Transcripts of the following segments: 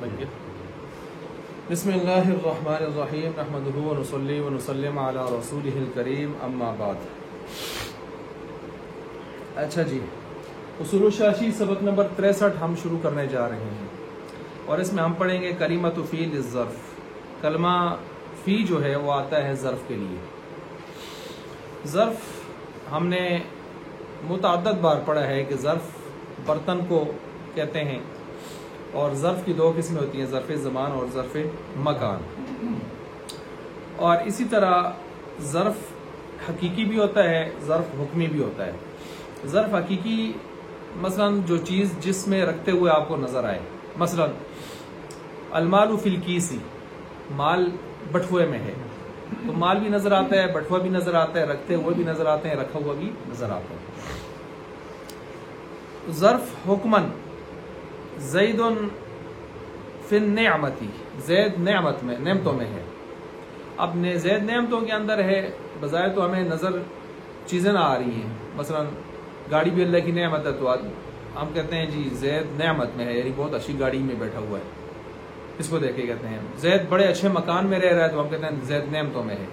بسم اللہ الرحمن الرحیم نحمدہ ونصلی ونسلم علی رسولہ الکریم اما بعد. اچھا جی، اصول الشاشی سبق نمبر 63 ہم شروع کرنے جا رہے ہیں، اور اس میں ہم پڑھیں گے کلمۃ فی للظرف. کلمہ فی جو ہے وہ آتا ہے ظرف کے لیے. ظرف ہم نے متعدد بار پڑھا ہے کہ ظرف برتن کو کہتے ہیں، اور ظرف کی دو قسمیں ہوتی ہیں، ظرف زمان اور ظرف مکان. اور اسی طرح ظرف حقیقی بھی ہوتا ہے، ظرف حکمی بھی ہوتا ہے. ظرف حقیقی مثلا جو چیز جس میں رکھتے ہوئے آپ کو نظر آئے، مثلا المال فی الکیسی، مال بٹوے میں ہے، تو مال بھی نظر آتا ہے، بٹوا بھی نظر آتا ہے، رکھتے ہوئے بھی نظر آتے ہیں، رکھا ہوا بھی نظر آتا ہے. ظرف حکمن زید فی النعمتی، زید نعمت میں، نعمتوں میں ہے. اب زید نعمتوں کے اندر ہے، بظاہر تو ہمیں نظر چیزیں نہ آ رہی ہیں. مثلا گاڑی بھی اللہ کی نعمت ہے، تو ہم کہتے ہیں جی زید نعمت میں ہے، یعنی بہت اچھی گاڑی میں بیٹھا ہوا ہے، اس کو دیکھ کے کہتے ہیں. زید بڑے اچھے مکان میں رہ رہا ہے، تو ہم کہتے ہیں زید نعمتوں میں ہے.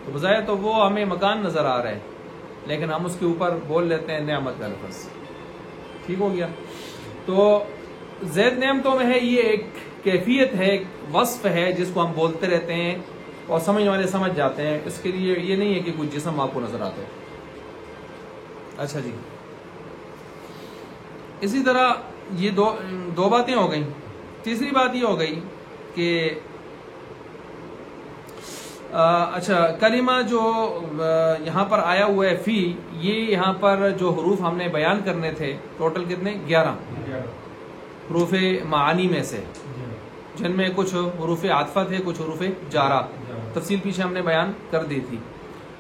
تو بظاہر تو وہ ہمیں مکان نظر آ رہا ہے، لیکن ہم اس کے اوپر بول لیتے ہیں نعمت کا لفظ. ٹھیک ہو گیا؟ تو زید نعمتوں میں ہے، یہ ایک کیفیت ہے، ایک وصف ہے جس کو ہم بولتے رہتے ہیں اور سمجھنے والے سمجھ جاتے ہیں. اس کے لیے یہ نہیں ہے کہ کوئی جسم آپ کو نظر آتا ہے. اچھا جی، اسی طرح یہ دو باتیں ہو گئیں. تیسری بات یہ ہو گئی کہ اچھا کلمہ جو یہاں پر آیا ہوا ہے فی، یہ یہاں پر جو حروف ہم نے بیان کرنے تھے ٹوٹل کتنے؟ 11 حروف معانی میں سے، جن میں کچھ حروف عاطفہ تھے، کچھ حروف جارہ. تفصیل پیچھے ہم نے بیان کر دی تھی.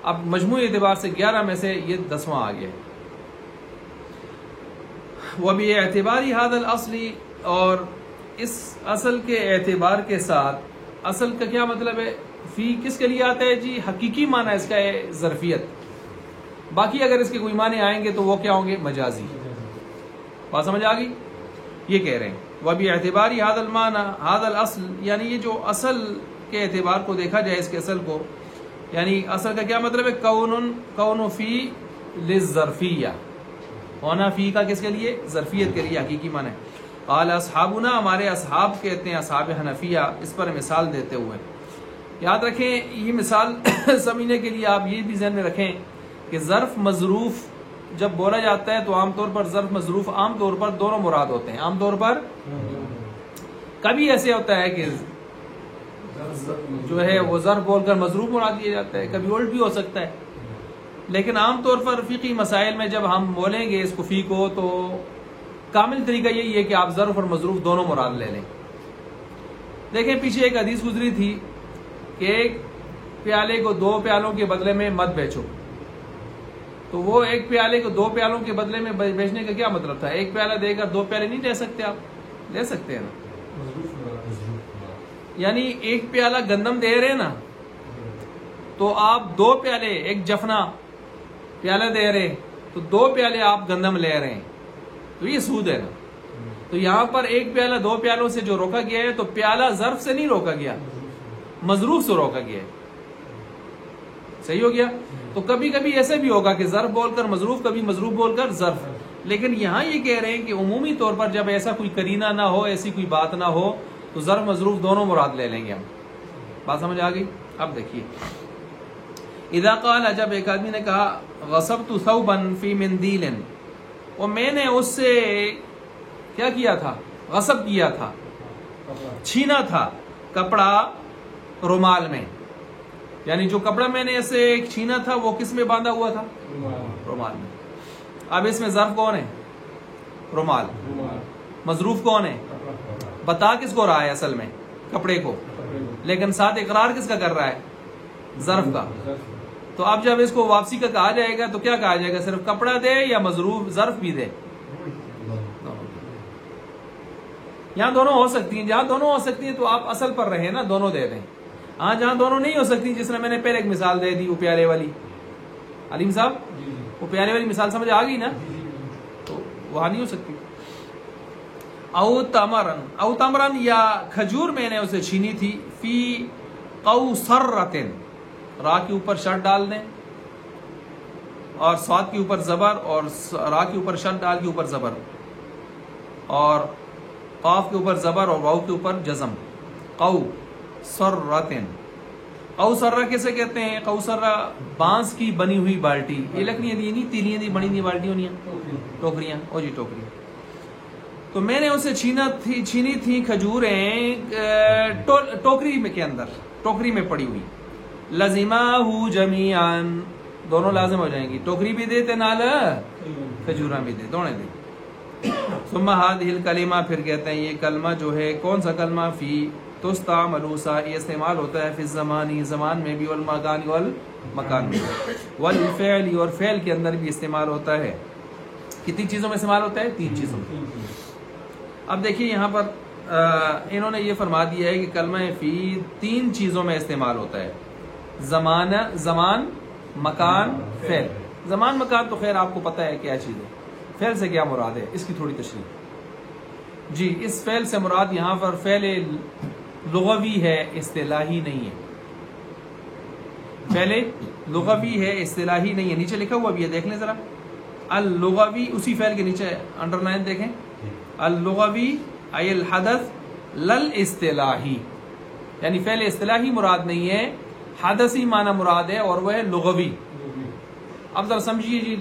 اب مجموعی اعتبار سے 11 میں سے یہ 10واں آ گیا. وَبِاعْتِبَارِ هَذَا الْأَصْلِ، اور اس اصل کے اعتبار کے ساتھ. اصل کا کیا مطلب ہے؟ فی کس کے لیے آتا ہے جی؟ حقیقی معنی اس کا ہے ظرفیت. باقی اگر اس کے کوئی معنی آئیں گے تو وہ کیا ہوں گے؟ مجازی. بات سمجھ آ گئی؟ یہ کہہ رہے ہیں وَبِاعْتِبَارِ هَذَا الْمَعنَى هَذَا الْأَصْلِ، یعنی یہ جو اصل کے اعتبار کو دیکھا جائے، اس کے اصل کو، یعنی اصل کا کیا مطلب ہے؟ کون فی للظرفیہ، ہونا فی کا کس کے لیے؟ ظرفیت کے لیے. حقیقی معنی قال اصحابنا، ہمارے اصحاب کہتے ہیں، اصحاب حنفیہ، اس پر مثال دیتے ہوئے. یاد رکھیں یہ مثال سمجھنے کے لیے آپ یہ بھی ذہن میں رکھیں کہ ظرف مظروف جب بولا جاتا ہے تو عام طور پر ظرف مظروف عام طور پر دونوں مراد ہوتے ہیں. عام طور پر کبھی ایسے ہوتا ہے کہ جو ہے وہ ظرف بول کر مظروف مراد لیا جاتا ہے، کبھی الٹ بھی ہو سکتا ہے. لیکن عام طور پر فقہی مسائل میں جب ہم بولیں گے اس کو فی کو، تو کامل طریقہ یہی ہے کہ آپ ظرف اور مظروف دونوں مراد لے لیں. دیکھیں پیچھے ایک حدیث گزری تھی کہ ایک پیالے کو 2 پیالوں کے بدلے میں مت بیچو. تو وہ ایک پیالے کو 2 پیالوں کے بدلے میں بیچنے کا کیا مطلب تھا؟ ایک پیالہ دے کر 2 پیالے نہیں لے سکتے آپ؟ لے سکتے ہیں نا. یعنی ایک پیالہ گندم دے رہے نا، تو آپ 2 پیالے، ایک جفنا پیالہ دے رہے، تو 2 پیالے آپ گندم لے رہے ہیں، تو یہ سود ہے نا. تو یہاں پر ایک پیالہ 2 پیالوں سے جو روکا گیا ہے، تو پیالہ ظرف سے نہیں روکا گیا، مظروف سے روکا گیا ہے. صحیح ہو گیا؟ تو کبھی کبھی ایسے بھی ہوگا کہ ظرف بول کر مظروف، کبھی مظروف بول کر ظرف. لیکن یہاں یہ کہہ رہے ہیں کہ عمومی طور پر جب ایسا کوئی قرینہ نہ ہو، ایسی کوئی بات نہ ہو، تو ظرف مظروف دونوں مراد لے لیں گے ہم. بات سمجھ آ گئی؟ اب دیکھیے اذا قال، جب ایک آدمی نے کہا غصبت ثوبا فی مندیل، اور میں نے اس سے کیا کیا تھا؟ غصب کیا تھا، چھینا تھا کپڑا رومال میں. یعنی جو کپڑا میں نے ایسے چھینا تھا وہ کس میں باندھا ہوا تھا؟ رومال میں. اب اس میں ظرف کون ہے؟ رومال. مظروف کون ہے؟ بتا کس کو رہا ہے اصل میں؟ کپڑے کو. لیکن ساتھ اقرار کس کا کر رہا ہے؟ ظرف کا. تو اب جب اس کو واپسی کا کہا جائے گا تو کیا کہا جائے گا؟ صرف کپڑا دے یا مظروف ظرف بھی دے؟ یہاں دونوں ہو سکتی ہیں. جہاں دونوں ہو سکتی ہیں تو آپ اصل پر رہیں نا، دونوں دے دیں. ہاں جہاں دونوں نہیں ہو سکتی، جس نے میں نے پہلے ایک مثال دے دی وہ پیالے والی، علیم صاحب وہ پیالے والی مثال سمجھ آ گئی نا، تو وہاں نہیں ہو سکتی. او تمرن یا کھجور میں نے اسے چھینی تھی، فی قوسرۃ، را کے اوپر شد ڈال دیں اور صاد کے اوپر زبر، اور را کے اوپر شد ڈال کے اوپر زبر، اور قاف کے اوپر زبر اور واو کے اوپر جزم، قوسرۃ۔ قوسرہ کیسے کہتے ہیں؟ قوسرہ بانس کی بنی ہوئی بالٹی، یہ لکڑیاں دی نہیں، تیلیاں دی بڑی بالٹی ہونی ہیں، ٹوکریاں، او جی ٹوکریاں۔ تو میں نے اسے چھینی تھی کھجوریں ٹوکری میں کے اندر، ٹوکری میں پڑی ہوئی، لزماہ جمیعاً، دونوں لازم ہو جائیں گی، ٹوکری بھی دے تے نال کھجوراں بھی دے، دونوں دے۔ ثم هذه الکلمہ، پھر کہتے ہیں یہ کلمہ جو ہے، کون سا کلمہ؟ فی تستعمل، یہ استعمال ہوتا ہے، فی الزمانی، زمان میں بھی، والمکان، والمکان میں، والفعل، اور فعل کے اندر بھی استعمال ہوتا ہے۔ کتنی چیزوں میں استعمال ہوتا ہے؟ 3 چیزوں میں۔ اب دیکھیے یہاں پر انہوں نے یہ فرما دیا ہے کہ کلمہ فی 3 چیزوں میں استعمال ہوتا ہے، زمان، مکان، فعل۔ زمان مکان تو خیر آپ کو پتہ ہے کیا چیز ہے، فعل سے کیا مراد ہے، اس کی تھوڑی تشریح۔ جی، اس فعل سے مراد یہاں پر فعل لغوی ہے، اصطلاحی نہیں ہے۔ فعل لغوی ہے، اصطلاحی نہیں ہے۔ نیچے لکھا ہوا بھی ہے، دیکھ لیں ذرا، اللغوی، اسی فعل کے نیچے انڈر لائن دیکھیں، اللغوی ای الحدث للاصطلاحی، یعنی فعل اصطلاحی مراد نہیں ہے، حدثی معنی مراد ہے، اور وہ ہے لغوی۔ اب ذرا سمجھیے جی،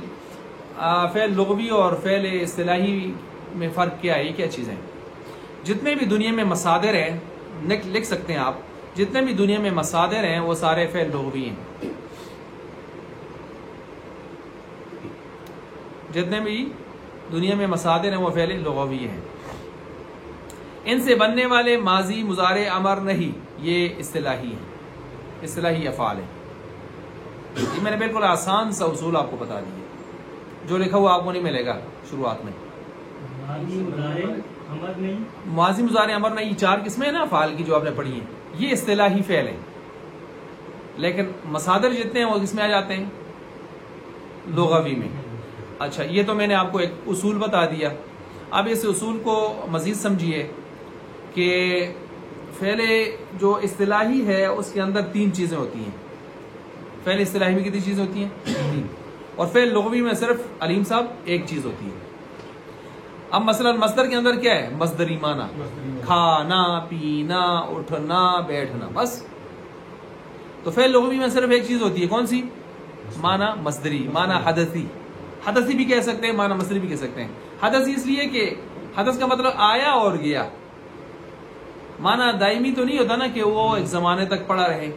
فعل لغوی اور فعل اصطلاحی میں فرق کیا ہے، یہ کیا چیز ہے؟ جتنے بھی دنیا میں مصادر ہیں، لکھ سکتے ہیں آپ، جتنے بھی دنیا میں مصادر ہیں وہ سارے فعل لغوی ہیں، جتنے بھی دنیا میں مصادر ہیں وہ فعل لغوی ہیں۔ ان سے بننے والے ماضی، مضارع، امر نہیں، یہ اصطلاحی ہیں، اصطلاحی افعال ہیں۔ یہ میں نے بالکل آسان سا اصول آپ کو بتا دیا، جو لکھا ہوا آپ کو نہیں ملے گا شروعات میں۔ ماضی، مضارع، امر نہیں، 4 قسمیں ہیں نا افعال کی جو آپ نے پڑھی ہیں، یہ اصطلاحی فعل ہیں۔ لیکن مصادر جتنے ہیں وہ کس میں آ جاتے ہیں؟ لغوی میں۔ اچھا، یہ تو میں نے آپ کو ایک اصول بتا دیا۔ اب اس اصول کو مزید سمجھیے کہ فعل جو اصطلاحی ہے اس کے اندر 3 چیزیں ہوتی ہیں۔ فعل اصطلاحی میں کتنی چیزیں ہوتی ہیں؟ 3۔ اور فعل لغوی میں صرف علیم صاحب 1 چیز ہوتی ہے۔ اب مثلا مصدر کے اندر کیا ہے؟ مصدری معنی، کھانا، پینا، اٹھنا، بیٹھنا، بس۔ تو فعل لغوی میں صرف 1 چیز ہوتی ہے، کون سی؟ معنی مصدری، معنی حدثی، حدثی بھی کہہ سکتے ہیں، معنی مصدری بھی کہہ سکتے ہیں۔ حدثی اس لیے کہ حدث کا مطلب آیا اور گیا، معنی دائمی تو نہیں ہوتا نا کہ وہ ایک زمانے تک پڑا رہے،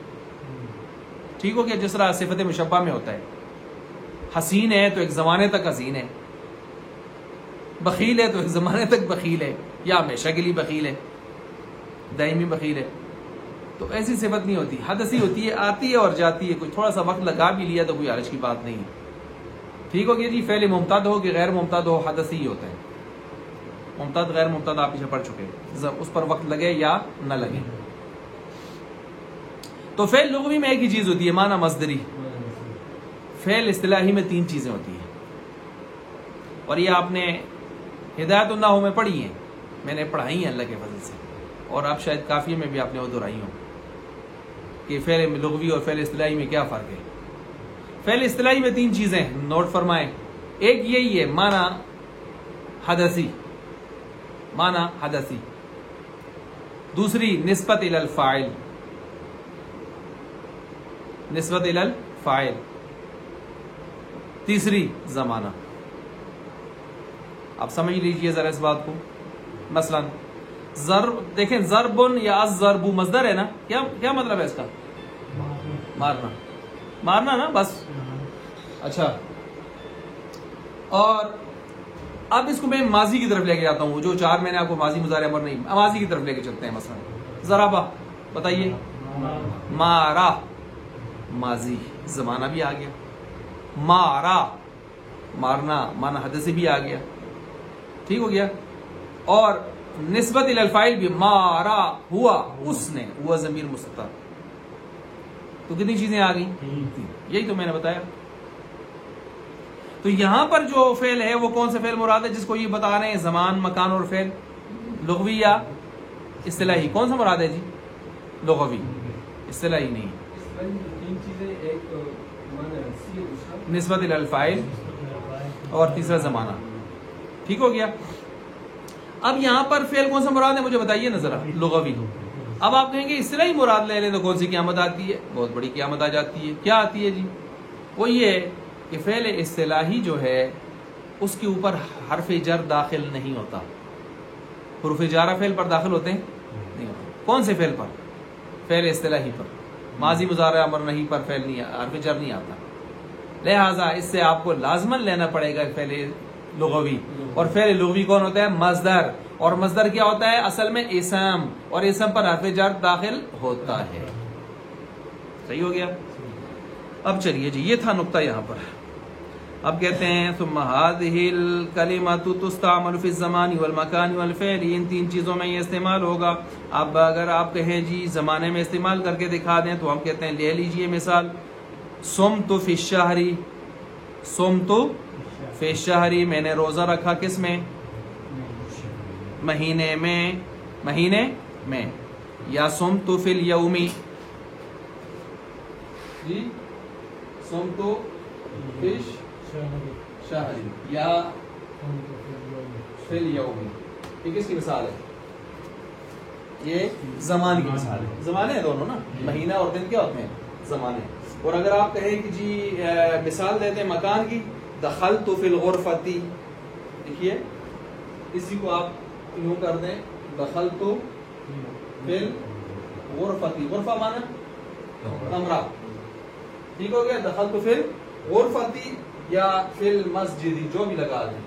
ٹھیک ہو گیا؟ جس طرح صفت مشبہ میں ہوتا ہے، حسین ہے تو ایک زمانے تک حسین ہے، بخیل ہے تو ایک زمانے تک بخیل ہے، یا ہمیشہ کے لیے بخیل ہے، دائمی بخیل ہے۔ تو ایسی صفت نہیں ہوتی، حدثی ہوتی ہے، آتی ہے اور جاتی ہے، کوئی تھوڑا سا وقت لگا بھی لیا تو کوئی حرج کی بات نہیں ہے، ٹھیک ہو گیا جی؟ فعل ممتد ہو کہ غیر ممتد ہو، حدثی ہی ہوتا ہے۔ ممتد غیر ممتد آپ پیچھے پڑھ چکے، اس پر وقت لگے یا نہ لگے۔ تو فعل لغوی میں 1 ہی چیز ہوتی ہے، معنی مصدری۔ فعل اصطلاحی میں 3 چیزیں ہوتی ہیں، اور یہ آپ نے ہدایت النحو میں پڑھی ہیں، میں نے پڑھائی ہیں اللہ کے فضل سے، اور آپ شاید کافیہ میں بھی آپ نے وہ دہرائی ہوں کہ فعل لغوی اور فعل اصطلاحی میں کیا فرق ہے۔ فعل اصطلاحی میں 3 چیزیں نوٹ فرمائیں، ایک یہی ہے معنی حدثی، معنی حدثی، دوسری نسبت الی الفاعل، نسبت الی الفاعل، تیسری زمانہ۔ آپ سمجھ لیجئے ذرا اس بات کو۔ مثلا ضرب، دیکھیں ضربن یا الضرب مصدر ہے نا، کیا مطلب ہے اس کا؟ مارنا، مارنا نا، بس۔ اچھا، اور اب اس کو میں ماضی کی طرف لے کے جاتا ہوں، جو 4 میں نے آپ کو ماضی، مضارع، امر نہیں، ماضی کی طرف لے کے چلتے ہیں۔ مثلا ضربہ، بتائیے، مارا، ماضی، زمانہ بھی آ گیا، مارا، مارنا، معنی حدثی بھی آ گیا، ٹھیک ہو گیا؟ اور نسبت الی الفاعل بھی، مارا ہوا اس نے، ہوا ضمیر مستتر، تو کتنی چیزیں آ گئیں؟ یہی تو میں نے بتایا۔ تو یہاں پر جو فعل ہے وہ کون سے فعل مراد ہے جس کو یہ بتا رہے ہیں؟ زمان، مکان اور فعل۔ لغوی یا اصطلاحی؟ کون سا مراد ہے جی؟ لغوی، اصطلاحی نہیں. نسبت الی الفاعل اور تیسرا زمانہ. ٹھیک ہو گیا. اب یہاں پر فعل کون سا مراد ہے مجھے بتائیے نا ذرا. لغوی. اب آپ کہیں گے اصطلاحی مراد لے لیں تو کون سی قیامت آتی ہے؟ بہت بڑی قیامت آ جاتی ہے. کیا آتی ہے جی؟ وہ یہ کہ فعل اصطلاحی جو ہے اس کے اوپر حرف جر داخل نہیں ہوتا. حروف جارہ فعل پر داخل ہوتے ہیں؟ نہیں ہوتے. کون سے فعل پر؟ فعل اصطلاحی پر. ماضی مضارع امر نہیں پر فعل نہیں، حرف جر نہیں آتا. لہٰذا اس سے آپ کو لازماً لینا پڑے گا فعل لغوی. اور فعل لغوی کون ہوتا ہے؟ مصدر. اور مصدر کیا ہوتا ہے؟ اصل میں اسم، اور اسم پر حرف جر داخل ہوتا ہے. صحیح ہو گیا. اب چلیے جی، یہ تھا نقطہ یہاں پر. اب کہتے ہیں ثم هذه الكلمات تستعمل في الزمان والمكان والفعل. ان تین چیزوں میں یہ استعمال ہوگا. اب اگر آپ کہیں جی زمانے میں استعمال کر کے دکھا دیں تو ہم کہتے ہیں لے لیجئے مثال. صمت في الشهر، صمت في الشهر، میں نے روزہ رکھا کس میں؟ مہینے میں. مہینے میں. یا صمت في اليوم، جی صمت في الشهر یا فی اليوم. یہ کس کی مثال ہے؟ یہ زمان کی مثال ہے. زمانے ہیں دونوں نا، مہینہ اور دن کیا ہوتے ہیں؟ زمانے. اور اگر آپ کہیں کہ جی مثال دیتے ہیں مکان کی، دخلت فی الغرفۃ، دیکھیے اسی کو آپ یوں کر دیں، دخلت فی الغرفۃ. غرفہ مانا کمرہ. ٹھیک ہو گیا. دخلت فی الغرفۃ یا فی المسجد، جو بھی لگا دیں.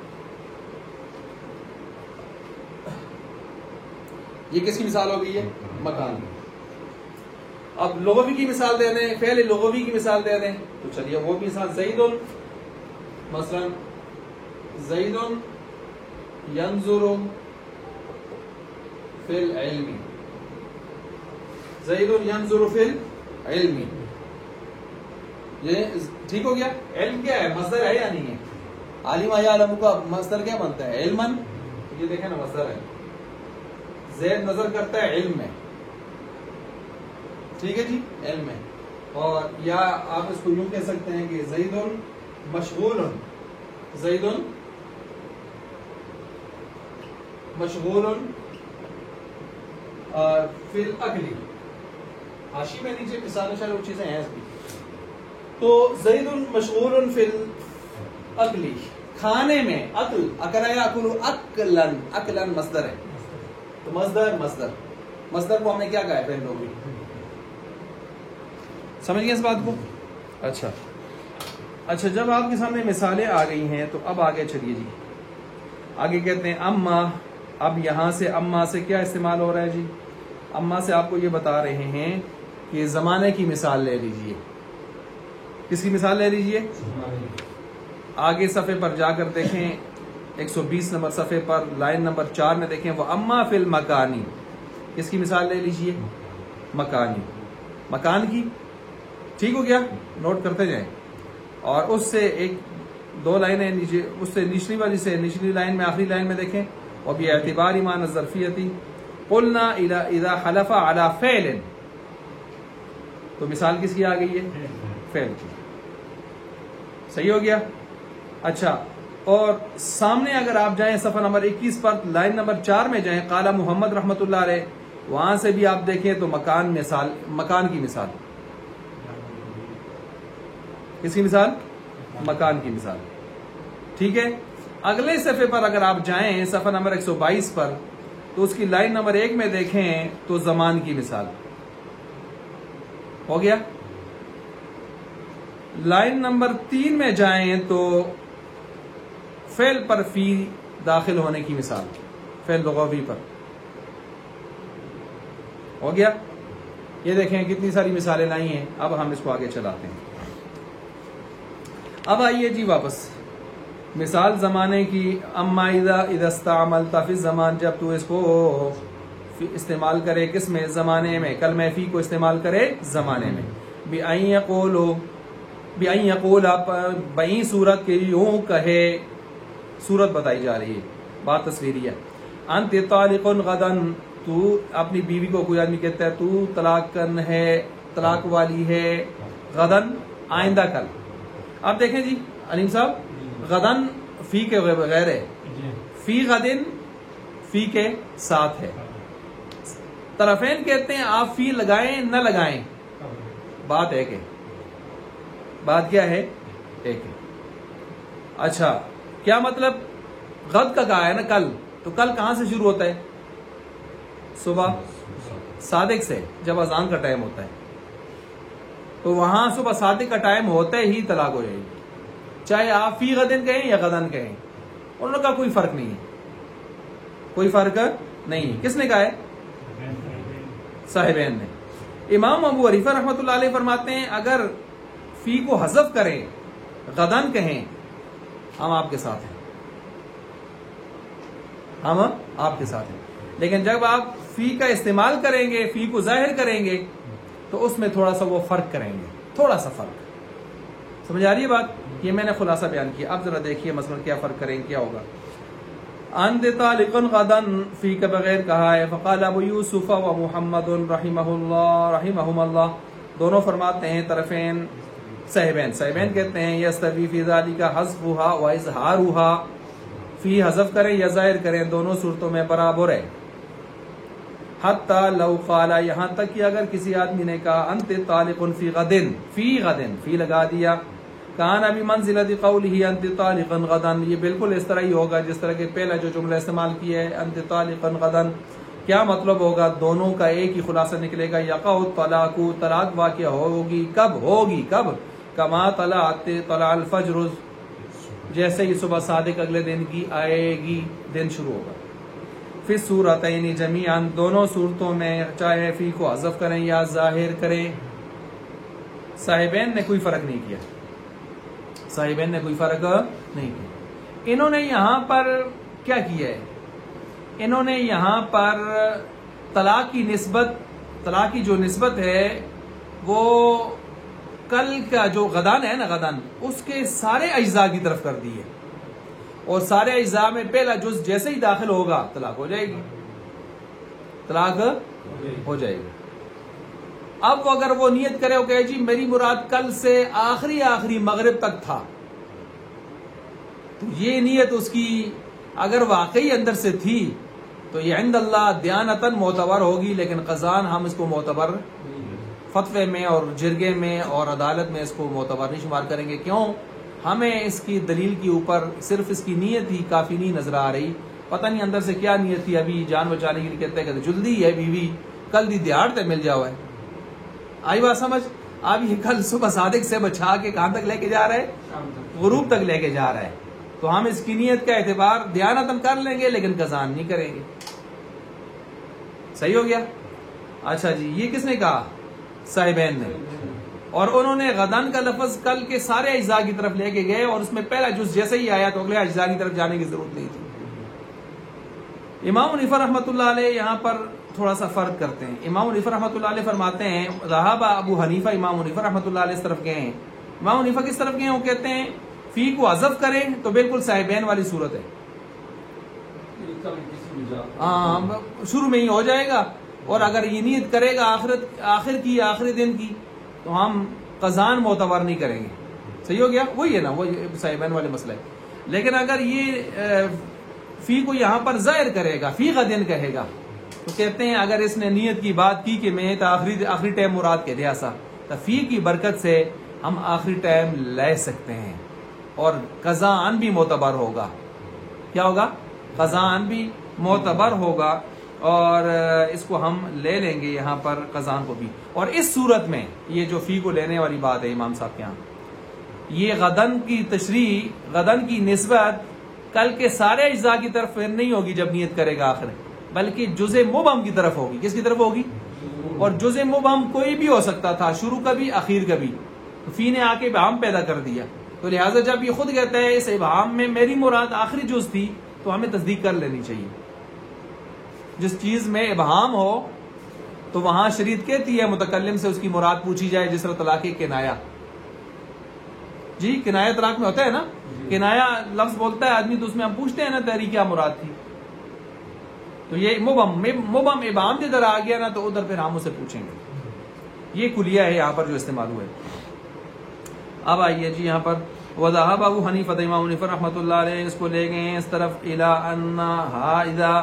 یہ کس کی مثال ہو گئی ہے؟ مکان کی. اب لغوی کی مثال دے دیں، فعل لغوی کی مثال دے دیں تو چلیے وہ بھی مثال. زید مثلا زید ینظر فی العلم، زید ینظر فی العلم. یہ ٹھیک ہو گیا. علم کیا ہے؟ مصدر ہے یا نہیں ہے؟ عالم یعلم کا مصدر کیا بنتا ہے؟ علمن. یہ دیکھیں نا مصدر ہے. زید نظر کرتا ہے علم میں. ٹھیک ہے جی، علم میں. اور یا آپ اس کو یوں کہہ سکتے ہیں کہ زید مشغول، زید مشغول فی الاکل. حاشی میں نیچے مثال شاید وہ چیزیں ہیں اس کی. تو زید مشغول فی الاکل، کھانے میں. اکل، اکل یاکل اکلن، اکلن مصدر ہے. تو مصدر مصدر کو ہم نے کیا کہا ہے؟ فعل لغوی. سمجھ گئے اس بات کو؟ اچھا جب آپ کے سامنے مثالیں آ گئی ہیں تو اب آگے چلیے جی. آگے کہتے ہیں اما. اب یہاں سے اما سے کیا استعمال ہو رہا ہے جی؟ اما سے آپ کو یہ بتا رہے ہیں کہ زمانے کی مثال لے لیجئے. کس کی مثال لے لیجئے؟ آگے صفحے پر جا کر دیکھیں، 120 نمبر صفحے پر لائن نمبر 4 میں دیکھیں. وہ اما فی المکانی، کس کی مثال لے لیجئے؟ مکانی، مکان کی. ٹھیک ہو گیا. نوٹ کرتے جائیں. اور اس سے ایک دو لائنیں نیچے، اس سے نچلی والی سے نچلی لائن میں آخری لائن میں دیکھیں. اور بھی اعتبار ایمان الظرفیتی قلنا اذا حلف علی فعل، تو مثال کس کی آ گئی ہے؟ فعل کی. صحیح ہو گیا. اچھا اور سامنے اگر آپ جائیں صفحہ نمبر 21 پر لائن نمبر 4 میں جائیں، قال محمد رحمۃ اللہ علیہ، وہاں سے بھی آپ دیکھیں تو مکان مثال، مکان کی مثال. کس کی مثال؟ مکان کی مثال. ٹھیک ہے. اگلے صفحے پر اگر آپ جائیں صفحہ نمبر 122 پر تو اس کی لائن نمبر 1 میں دیکھیں تو زمان کی مثال. ہو گیا. لائن نمبر 3 میں جائیں تو فعل پر فی داخل ہونے کی مثال، فعل لغوی پر. ہو گیا. یہ دیکھیں کتنی ساری مثالیں لائی ہیں. اب ہم اس کو آگے چلاتے ہیں. اب آئیے جی واپس مثال زمانے کی. اما اذا استعملت فی الزمان، جب تو اس کو استعمال کرے کس میں؟ زمانے میں. کلمہ فی کو استعمال کرے زمانے میں. بِأَن يَقُولُ، بِأَن يَقُولَ، بئی صورت کے یوں کہے. صورت بتائی جا رہی ہے، بات تصویری ہے. انت طالق غدن، تو اپنی بیوی کو کوئی آدمی کہتا ہے تو طلاق کن ہے، طلاق والی ہے، غدن آئندہ کل. اب دیکھیں جی علیم صاحب، غدن فی کے بغیر ہے، فی غدن فی کے ساتھ ہے. طرفین کہتے ہیں آپ فی لگائیں نہ لگائیں، بات ایک ہے، بات کیا ہے؟ ایک ہے. اچھا کیا مطلب؟ غد کا کہا ہے نا کل، تو کل کہاں سے شروع ہوتا ہے؟ صبح صادق سے، جب اذان کا ٹائم ہوتا ہے. تو وہاں صبح صادق کا ٹائم ہوتا ہی طلاق ہو جائے گی، چاہے آپ فی غدن کہیں یا غدن کہیں، ان کا کوئی فرق نہیں ہے، کوئی فرق نہیں. کس نے کہا ہے؟ صاحبین نے. امام ابو حنیفہ رحمۃ اللہ علیہ فرماتے ہیں اگر فی کو حذف کریں، غدن کہیں، ہم آپ کے ساتھ ہیں، ہم آپ کے ساتھ ہیں. لیکن جب آپ فی کا استعمال کریں گے، فی کو ظاہر کریں گے، تو اس میں تھوڑا سا وہ فرق کریں گے، تھوڑا سا فرق. سمجھ آ رہی ہے بات؟ یہ میں نے خلاصہ بیان کیا. اب ذرا دیکھیے مثلا کیا فرق کریں گے، کیا ہوگا. انت طالق غدن فی کے بغیر کہا ہے. فقال ابو یوسف و محمد رحمہم اللہ، دونوں فرماتے ہیں طرفین صاحبین کہتے ہیں یستوی فی ذالک حذفها و اظہارها، فی حذف کریں یا ظاہر کریں دونوں صورتوں میں برابر ہے. حتی لو قال، یہاں تک کہ اگر کسی آدمی نے کہا انت طالق فی غدن، فی لگا دیا، کان بمنزلۃ قولہ انت طالق غدن، یہ بالکل اس طرح ہی ہوگا جس طرح کہ پہلا جو جملہ استعمال کیا ہے انت طالق غدن. کیا مطلب ہوگا؟ دونوں کا ایک ہی خلاصہ نکلے گا. یقع الطلاق، طلاق واقع ہوگی. کب ہوگی؟ کب؟ کما طلع الفجر، جیسے ہی صبح صادق اگلے دن کی آئے گی، دن شروع ہوگا. فی الصورتین جمیعاً، دونوں صورتوں میں چاہے فی کو حذف کریں یا ظاہر کریں. صاحبین نے کوئی فرق نہیں کیا، صاحبین نے کوئی فرق نہیں کیا. انہوں نے یہاں پر کیا کیا ہے؟ انہوں نے یہاں پر طلاق کی جو نسبت ہے وہ کل کا جو غدن ہے نا، غدن اس کے سارے اجزاء کی طرف کر دی ہے، اور سارے اجزاء میں پہلا جز جیسے ہی داخل ہوگا طلاق ہو جائے گی، طلاق ہو جائے گی. اب اگر وہ نیت کرے ہو کہ جی میری مراد کل سے آخری مغرب تک تھا، تو یہ نیت اس کی اگر واقعی اندر سے تھی تو یہ عند اللہ دیانتاً معتبر ہوگی، لیکن قضان ہم اس کو معتبر فتوے میں اور جرگے میں اور عدالت میں اس کو معتبر نہیں شمار کریں گے. کیوں؟ ہمیں اس کی دلیل کے اوپر صرف اس کی نیت ہی کافی نہیں نظر آ رہی. پتہ نہیں اندر سے کیا نیت تھی. ابھی جان بچانے کے لیے کہتے ہیں کہ جلدی ہے بیوی، کل دی دیہڑ تے مل جاؤ ہے. آئی بات سمجھ؟ اب یہ کل صبح صادق سے بچا کے کہاں تک لے کے جا رہا ہے؟ غروب تک لے کے جا رہا ہے. تو ہم اس کی نیت کا اعتبار دیانتاً کر لیں گے لیکن قضان نہیں کریں گے. صحیح ہو گیا؟ اچھا جی، یہ کس نے کہا؟ صاحبین نے. اور انہوں نے غدن کا لفظ کل کے سارے اجزاء کی طرف لے کے گئے، اور اس میں پہلا جز جیسے ہی آیا تو اگلے اجزاء کی طرف جانے کی ضرورت نہیں تھی. امام حنیفہ رحمۃ اللہ علیہ یہاں پر تھوڑا سا فرق کرتے ہیں. امام حنیفہ رحمۃ اللہ علیہ فرماتے ہیں ذہب ابو حنیفہ، امام حنیفہ رحمۃ اللہ علیہ اس طرف گئے ہیں. امام حنیفہ کس طرف گئے ہیں؟ وہ کہتے ہیں فی کو حذف کریں تو بالکل صاحبین والی صورت ہے، ہاں شروع میں ہی ہو جائے گا. اور اگر یہ نیت کرے گا آخری دن کی تو ہم قضان معتبر نہیں کریں گے. صحیح ہو گیا؟ وہی ہے نا، وہ صاحبین والے مسئلہ ہے. لیکن اگر یہ فی کو یہاں پر ظاہر کرے گا، فی غدن کہے گا، تو کہتے ہیں اگر اس نے نیت کی بات کی کہ میں آخری ٹائم مراد کے دیا سا، تو فی کی برکت سے ہم آخری ٹائم لے سکتے ہیں، اور قضان بھی معتبر ہوگا. کیا ہوگا؟ قضان بھی معتبر ہوگا، اور اس کو ہم لے لیں گے یہاں پر قضان کو بھی. اور اس صورت میں یہ جو فی کو لینے والی بات ہے امام صاحب کے یہاں، یہ غدن کی تشریح، غدن کی نسبت کل کے سارے اجزاء کی طرف نہیں ہوگی جب نیت کرے گا آخر، بلکہ جزء مبہم کی طرف ہوگی. کس کی طرف ہوگی؟ اور جزء مبہم کوئی بھی ہو سکتا تھا، شروع کا بھی اخیر کا بھی. فی نے آ کے ابہام پیدا کر دیا، تو لہٰذا جب یہ خود کہتا ہے اس ابہام میں میری مراد آخری جز تھی، تو ہمیں تصدیق کر لینی چاہیے. جس چیز میں ابہام ہو تو وہاں شریعت کہتی ہے متکلم سے اس کی مراد پوچھی جائے، جس طرح طلاق کنایا. جی کنایا طلاق میں ہوتا ہے نا، کنایا لفظ بولتا ہے آدمی تو اس میں ہم پوچھتے ہیں نا تحریک کیا مراد تھی. تو یہ مبہم ابہام جدھر آ گیا نا تو ادھر پھر ہم اسے پوچھیں گے. یہ کلیہ ہے یہاں پر جو استعمال ہوئے. اب آئیے جی یہاں پر وذهب ابو حنیفہ امام حنیفہ رحمۃ اللہ علیہ اس کو لے گئے ہیں اس طرف الی انھا اذا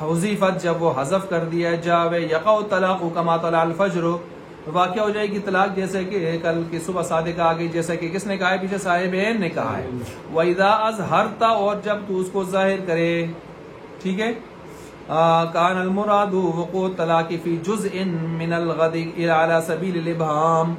حذفت جب وہ حذف کر دیا جاوے یقع الطلاق کما طلع الفجر واقع ہو جائے گی طلاق جیسے کہ کل کی صبح صادق آ گئی جیسے کہ کس نے کہا ہے پیچھے صاحب نے کہا ہے. واذا اظہرت اور جب تو اس کو ظاہر کرے ٹھیک ہے کان المراد وقوع الطلاق فی جزء من الغد علی سبیل الابہام.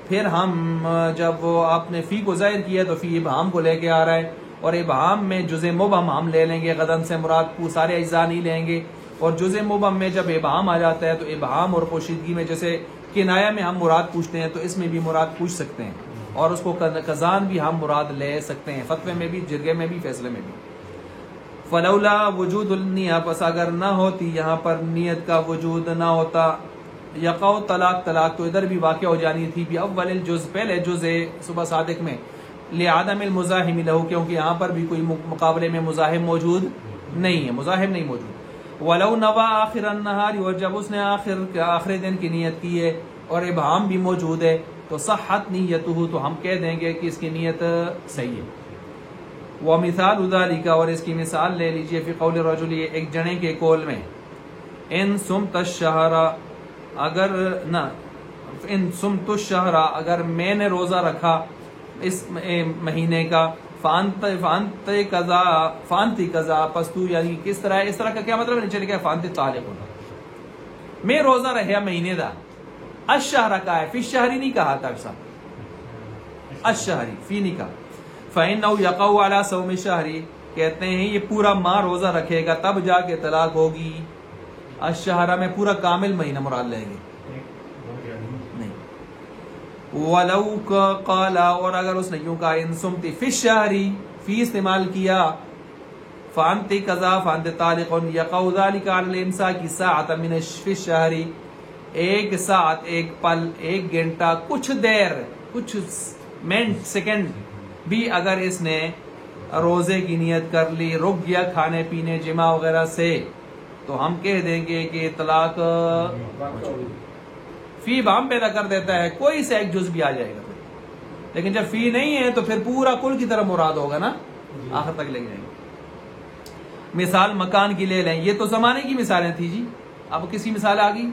پھر ہم جب وہ آپ نے فی کو ظاہر کیا تو فی ابہام کو لے کے آ رہا ہے اور ابہام میں جزء مبہم ہم لے لیں گے غدن سے مراد سارے اجزاء نہیں لیں گے. اور جزء مبہم میں جب ابہام آ جاتا ہے تو ابہام اور پوشیدگی میں جیسے کنایہ میں ہم مراد پوچھتے ہیں تو اس میں بھی مراد پوچھ سکتے ہیں اور اس کو قزان بھی ہم مراد لے سکتے ہیں فتوے میں بھی جرگے میں بھی فیصلے میں بھی. فلولا وجود النیہ پس اگر نہ ہوتی یہاں پر نیت کا وجود نہ ہوتا یقع طلاق تو ادھر بھی واقع ہو جانی تھی بھی اول الجز پہلے جز صبح صادق میں لعدم المزاحم له کیونکہ یہاں پر بھی کوئی مقابلے میں مزاحم موجود نہیں ہے مزاحم نہیں موجود. ولو نوا آخر النہار اور جب اس نے آخر دن کی نیت کی ہے اور ابہام بھی موجود ہے تو صحت نیتہ تو ہم کہہ دیں گے کہ اس کی نیت صحیح ہے. ومثال ذلك اور اس کی مثال لے لیجئے فی قول الرجل ایک جنے کے قول میں ان صمت الشہر اگر نہ ان صمت الشہر اگر میں نے روزہ رکھا اس مہینے کا فانتی قضا پس تو یعنی کس طرح اس طرح کا کیا مطلب ہے نیچے لکھا ہے فانتی طالق ہونا میں روزہ رہیا مہینے دا الشہر کا ہے فی شہری نہیں کہا تھا صاحب الشہری فی نہیں کہا فإنه يقع على صوم الشهر کہتے ہیں یہ پورا ماہ روزہ رکھے گا تب جا کے طلاق ہوگی. الشہرہ میں پورا کامل مہینہ مراد لیں گے نہیں. ولو قال اور اگر اس نے یوں کہا ان صمت فی الشہر فی استعمال کیا فانتی قضا فانتی طالق یقع ذلك على الامساک ساعۃ من فی الشہر ایک ساعت ایک پل ایک گھنٹہ کچھ دیر کچھ منٹ سیکنڈ بھی اگر اس نے روزے کی نیت کر لی رک گیا کھانے پینے جمع وغیرہ سے تو ہم کہہ دیں گے کہ طلاق فی بام پیدا کر دیتا ہے کوئی سے ایک جز بھی آ جائے گا. لیکن جب فی نہیں ہے تو پھر پورا کل کی طرف مراد ہوگا نا آخر تک لے جائیں گے. مثال مکان کی لے لیں یہ تو زمانے کی مثالیں تھی جی اب کسی مثال آ گئی.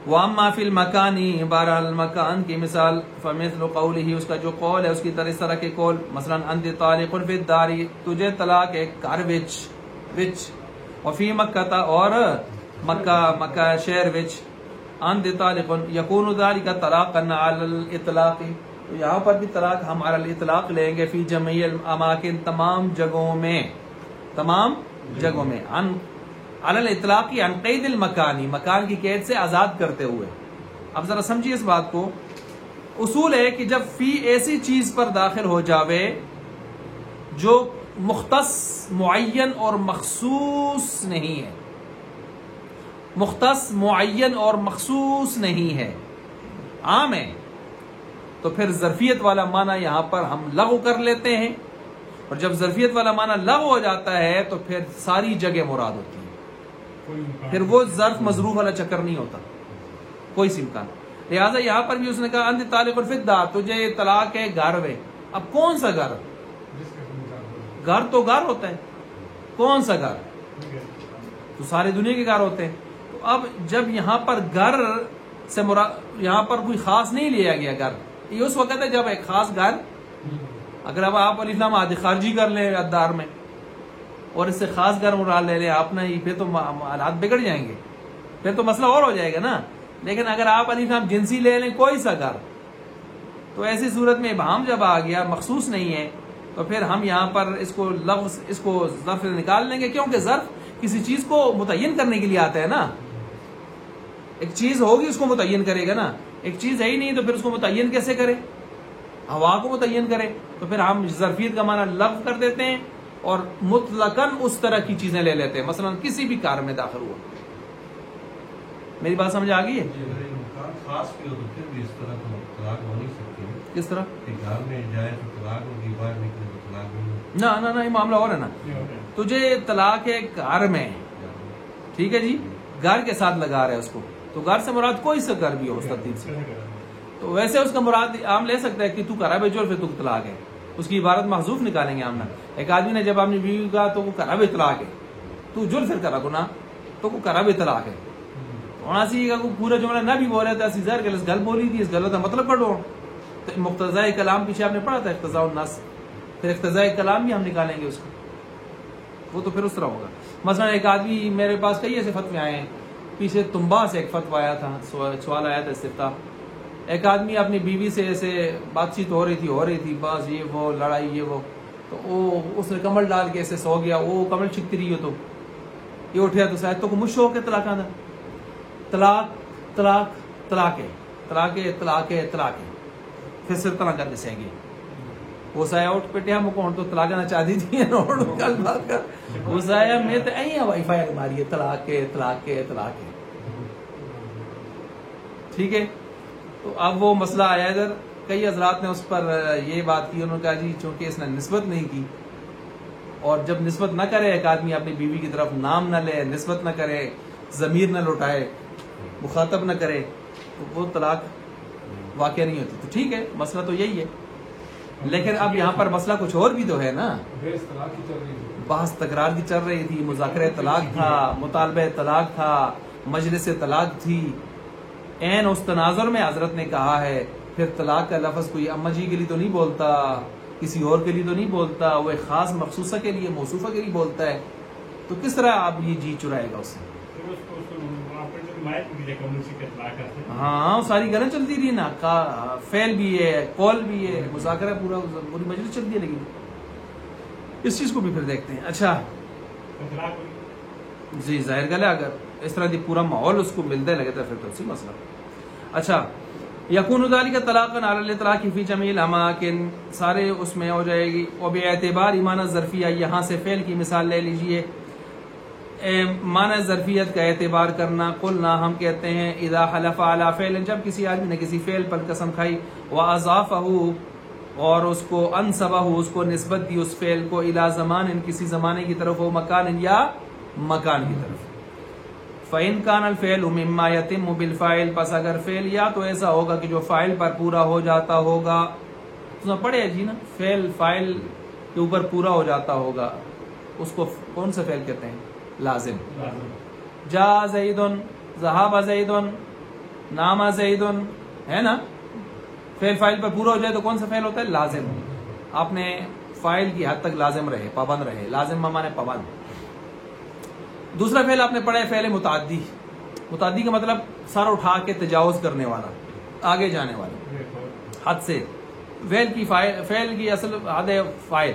واما فی المکانی بہرحال مکان کی مثال فمثل قوله اس کا جو قول ہے اس کی طرح اس طرح کے قول مثلا انت طالق فی الدار تجھے طلاق ہے گھر وچ وفی مکہ اور مکہ شہر وچ انت طالق یکون ذلك طلاقا علی الاطلاق تو یہاں پر بھی طلاق ہم علی الاطلاق لیں گے فی جميع الاماکن تمام جگہوں میں علی الاطلاق عن قید المکانی مکان کی قید سے آزاد کرتے ہوئے. اب ذرا سمجھیے اس بات کو اصول ہے کہ جب فی ایسی چیز پر داخل ہو جاوے جو مختص معین اور مخصوص نہیں ہے عام ہے تو پھر ظرفیت والا معنی یہاں پر ہم لغو کر لیتے ہیں اور جب ظرفیت والا معنی لغو ہو جاتا ہے تو پھر ساری جگہ مراد ہوتی ہے پھر وہ ظرف مظروف والا چکر نہیں ہوتا کوئی سی امکان. لہٰذا یہاں پر بھی اس نے کہا انت طالق فی الدار تجھے طلاق ہے گھر میں. اب کون سا گھر تو گھر ہوتا ہے کون سا گھر تو سارے دنیا کے گھر ہوتے ہیں. تو اب جب یہاں پر گھر سے مراد یہاں پر کوئی خاص نہیں لیا گیا گھر یہ اس وقت ہے جب ایک خاص گھر اگر اب آپ الف لام عادی خارجی کر لیں ادار میں اور اس سے خاص گھر مراد لے لیں آپ نے پھر تو حالات بگڑ جائیں گے پھر تو مسئلہ اور ہو جائے گا نا. لیکن اگر آپ الف لام جنسی لے لیں کوئی سا گھر تو ایسی صورت میں ابہام جب آ گیا مخصوص نہیں ہے تو پھر ہم یہاں پر اس کو ظرف نکال لیں گے کیونکہ ظرف کسی چیز کو متعین کرنے کے لیے آتا ہے نا. ایک چیز ہوگی اس کو متعین کرے گا نا ایک چیز ہے ہی نہیں تو پھر اس کو متعین کیسے کرے ہوا کو متعین کرے تو پھر ہم ظرفیت کا معنی لغو کر دیتے ہیں اور مطلقاً اس طرح کی چیزیں لے لیتے ہیں مثلا کسی بھی کار میں داخل ہوا. میری بات سمجھ آ گئی ہے خاص بھی ہو تو پھر بھی اس طرح تو طلاق ہو نہیں سکتی کس طرح گھر میں جائے تو طلاق ہوگی باہر نکلے تو طلاق نہیں نہ یہ معاملہ اور ہے نا تجھے طلاق ہے گھر میں، ٹھیک ہے جی، گھر کے ساتھ لگا رہا ہے اس کو، تو گھر سے مراد کوئی سا گھر بھی ہو اس ترتیب سے، تو ویسے اس کا مراد عام لے سکتا ہے کہ تو کرا بے جرف تو طلاق ہے، اس کی عبارت محذوف نکالیں گے آمنا. ایک آدمی نے جب اپنی بیوی کہا تو وہ کرا بے طلاق ہے، تو جرف کرا گنا تو وہ کرا بے طلاق ہے، ہونا سی کہ پورا جملہ نہ بھی بولے تھا ظاہر کہ اس گل بولی تھی، اس غلط کا مطلب پڑھو. تو مقتضاء کلام پیچھے آپ نے پڑھا تھا اقتضاء النص، پھر اقتضاء کلام بھی ہم نکالیں گے اس کو، وہ تو پھر اس طرح ہوگا. مثلا ایک آدمی میرے پاس کئی ایسے فتوے آئے ہیں، پیچھے تنبا سے ایک فتویٰ آیا تھا، سوال آیا تھا استفتاء. ایک آدمی اپنی بیوی سے ایسے بات چیت ہو رہی تھی بس یہ وہ لڑائی یہ وہ، تو وہ اس نے کمل ڈال کے ایسے سو گیا، وہ کمل چھکتی رہی ہو تو یہ اٹھیا تو شاید تو مش ہو کے طلاق آنا، طلاق طلاق طلاق ہے طلاق ہے طلاق ہے طلاق ہے، پھر سر طرح کر کے سہ گئے. وہ سایہ اٹھ پیٹیا مکو تو طلاق نہ چاہتی تھی کل بات کر وہ سایہ میں تو این وائی فائی ماری ہے طلاق ہے طلاق ہے طلاق ہے، ٹھیک ہے. تو اب وہ مسئلہ آیا ادھر، کئی حضرات نے اس پر یہ بات کی، انہوں نے کہا جی چونکہ اس نے نسبت نہیں کی، اور جب نسبت نہ کرے ایک آدمی اپنی بیوی کی طرف نام نہ لے، نسبت نہ کرے، ضمیر نہ لوٹائے، مخاطب نہ کرے، تو وہ طلاق واقع نہیں ہوتی. تو ٹھیک ہے مسئلہ تو یہی ہے، لیکن اب یہاں پر مسئلہ کچھ اور بھی تو ہے نا، بحث تکرار کی چل رہی تھی، مذاکرہ طلاق تھا، مطالبہ طلاق تھا، مجلس طلاق تھی، این اس تناظر میں حضرت نے کہا ہے. پھر طلاق کا لفظ کوئی اما جی کے لیے تو نہیں بولتا، کسی اور کے لیے تو نہیں بولتا، وہ ایک خاص مخصوصہ کے لیے موصوفہ کے لیے بولتا ہے. تو کس طرح آپ یہ جی چرائے گا اس سے؟ ہاں ساری گلیں چلتی رہی نا، فعل بھی ہے، قول بھی ہے، مذاکرہ پوری مجلس چلتی ہے، لیکن اس چیز کو بھی پھر دیکھتے ہیں. اچھا جی ظاہر گل ہے اگر اس طرح دی پورا ماحول اس کو ملتا ہے لگتا ہے پھر تو اسی مسئلہ. اچھا یکون ذالک طلاقا علی الاطلاق فی جمیع الاماکن، سارے اس میں ہو جائے گی. و باعتبار معنی ظرفیہ، یہاں سے فعل کی مثال لے لیجئے، معنی ظرفیت کا اعتبار کرنا. قلنا ہم کہتے ہیں اذا حلف علی فعل، جب کسی آدمی نے کسی فعل پر قسم کھائی، واضافہ اور اس کو انسبہ اس کو نسبت دی اس فعل کو، الی زمان کسی زمانے کی طرف، ہو مکان یا مکان کی طرف. فَإِنْ كَانَ الْفِعْلُ مِمَّا يَتِمُّ بِالْفَاعِلِ، پس اگر فعل یا تو ایسا ہوگا کہ جو فاعل پر پورا ہو جاتا ہوگا، تو پڑھے جی نا، فعل فاعل کے اوپر پورا ہو جاتا ہوگا، اس کو کون سا فعل کہتے ہیں؟ لازم. جا زید، ذهب زید، نام زید، ہے نا. فعل فاعل پر پورا ہو جائے تو کون سا فعل ہوتا ہے؟ لازم. آپ نے فاعل کی حد تک لازم رہے، پابند رہے، لازم مانے پابند. دوسرا فعل آپ نے پڑھا ہے فعل متعدی. متعدی کا مطلب سر اٹھا کے تجاوز کرنے والا، آگے جانے والا حد سے. فعل کی اصل حد ہے فاعل،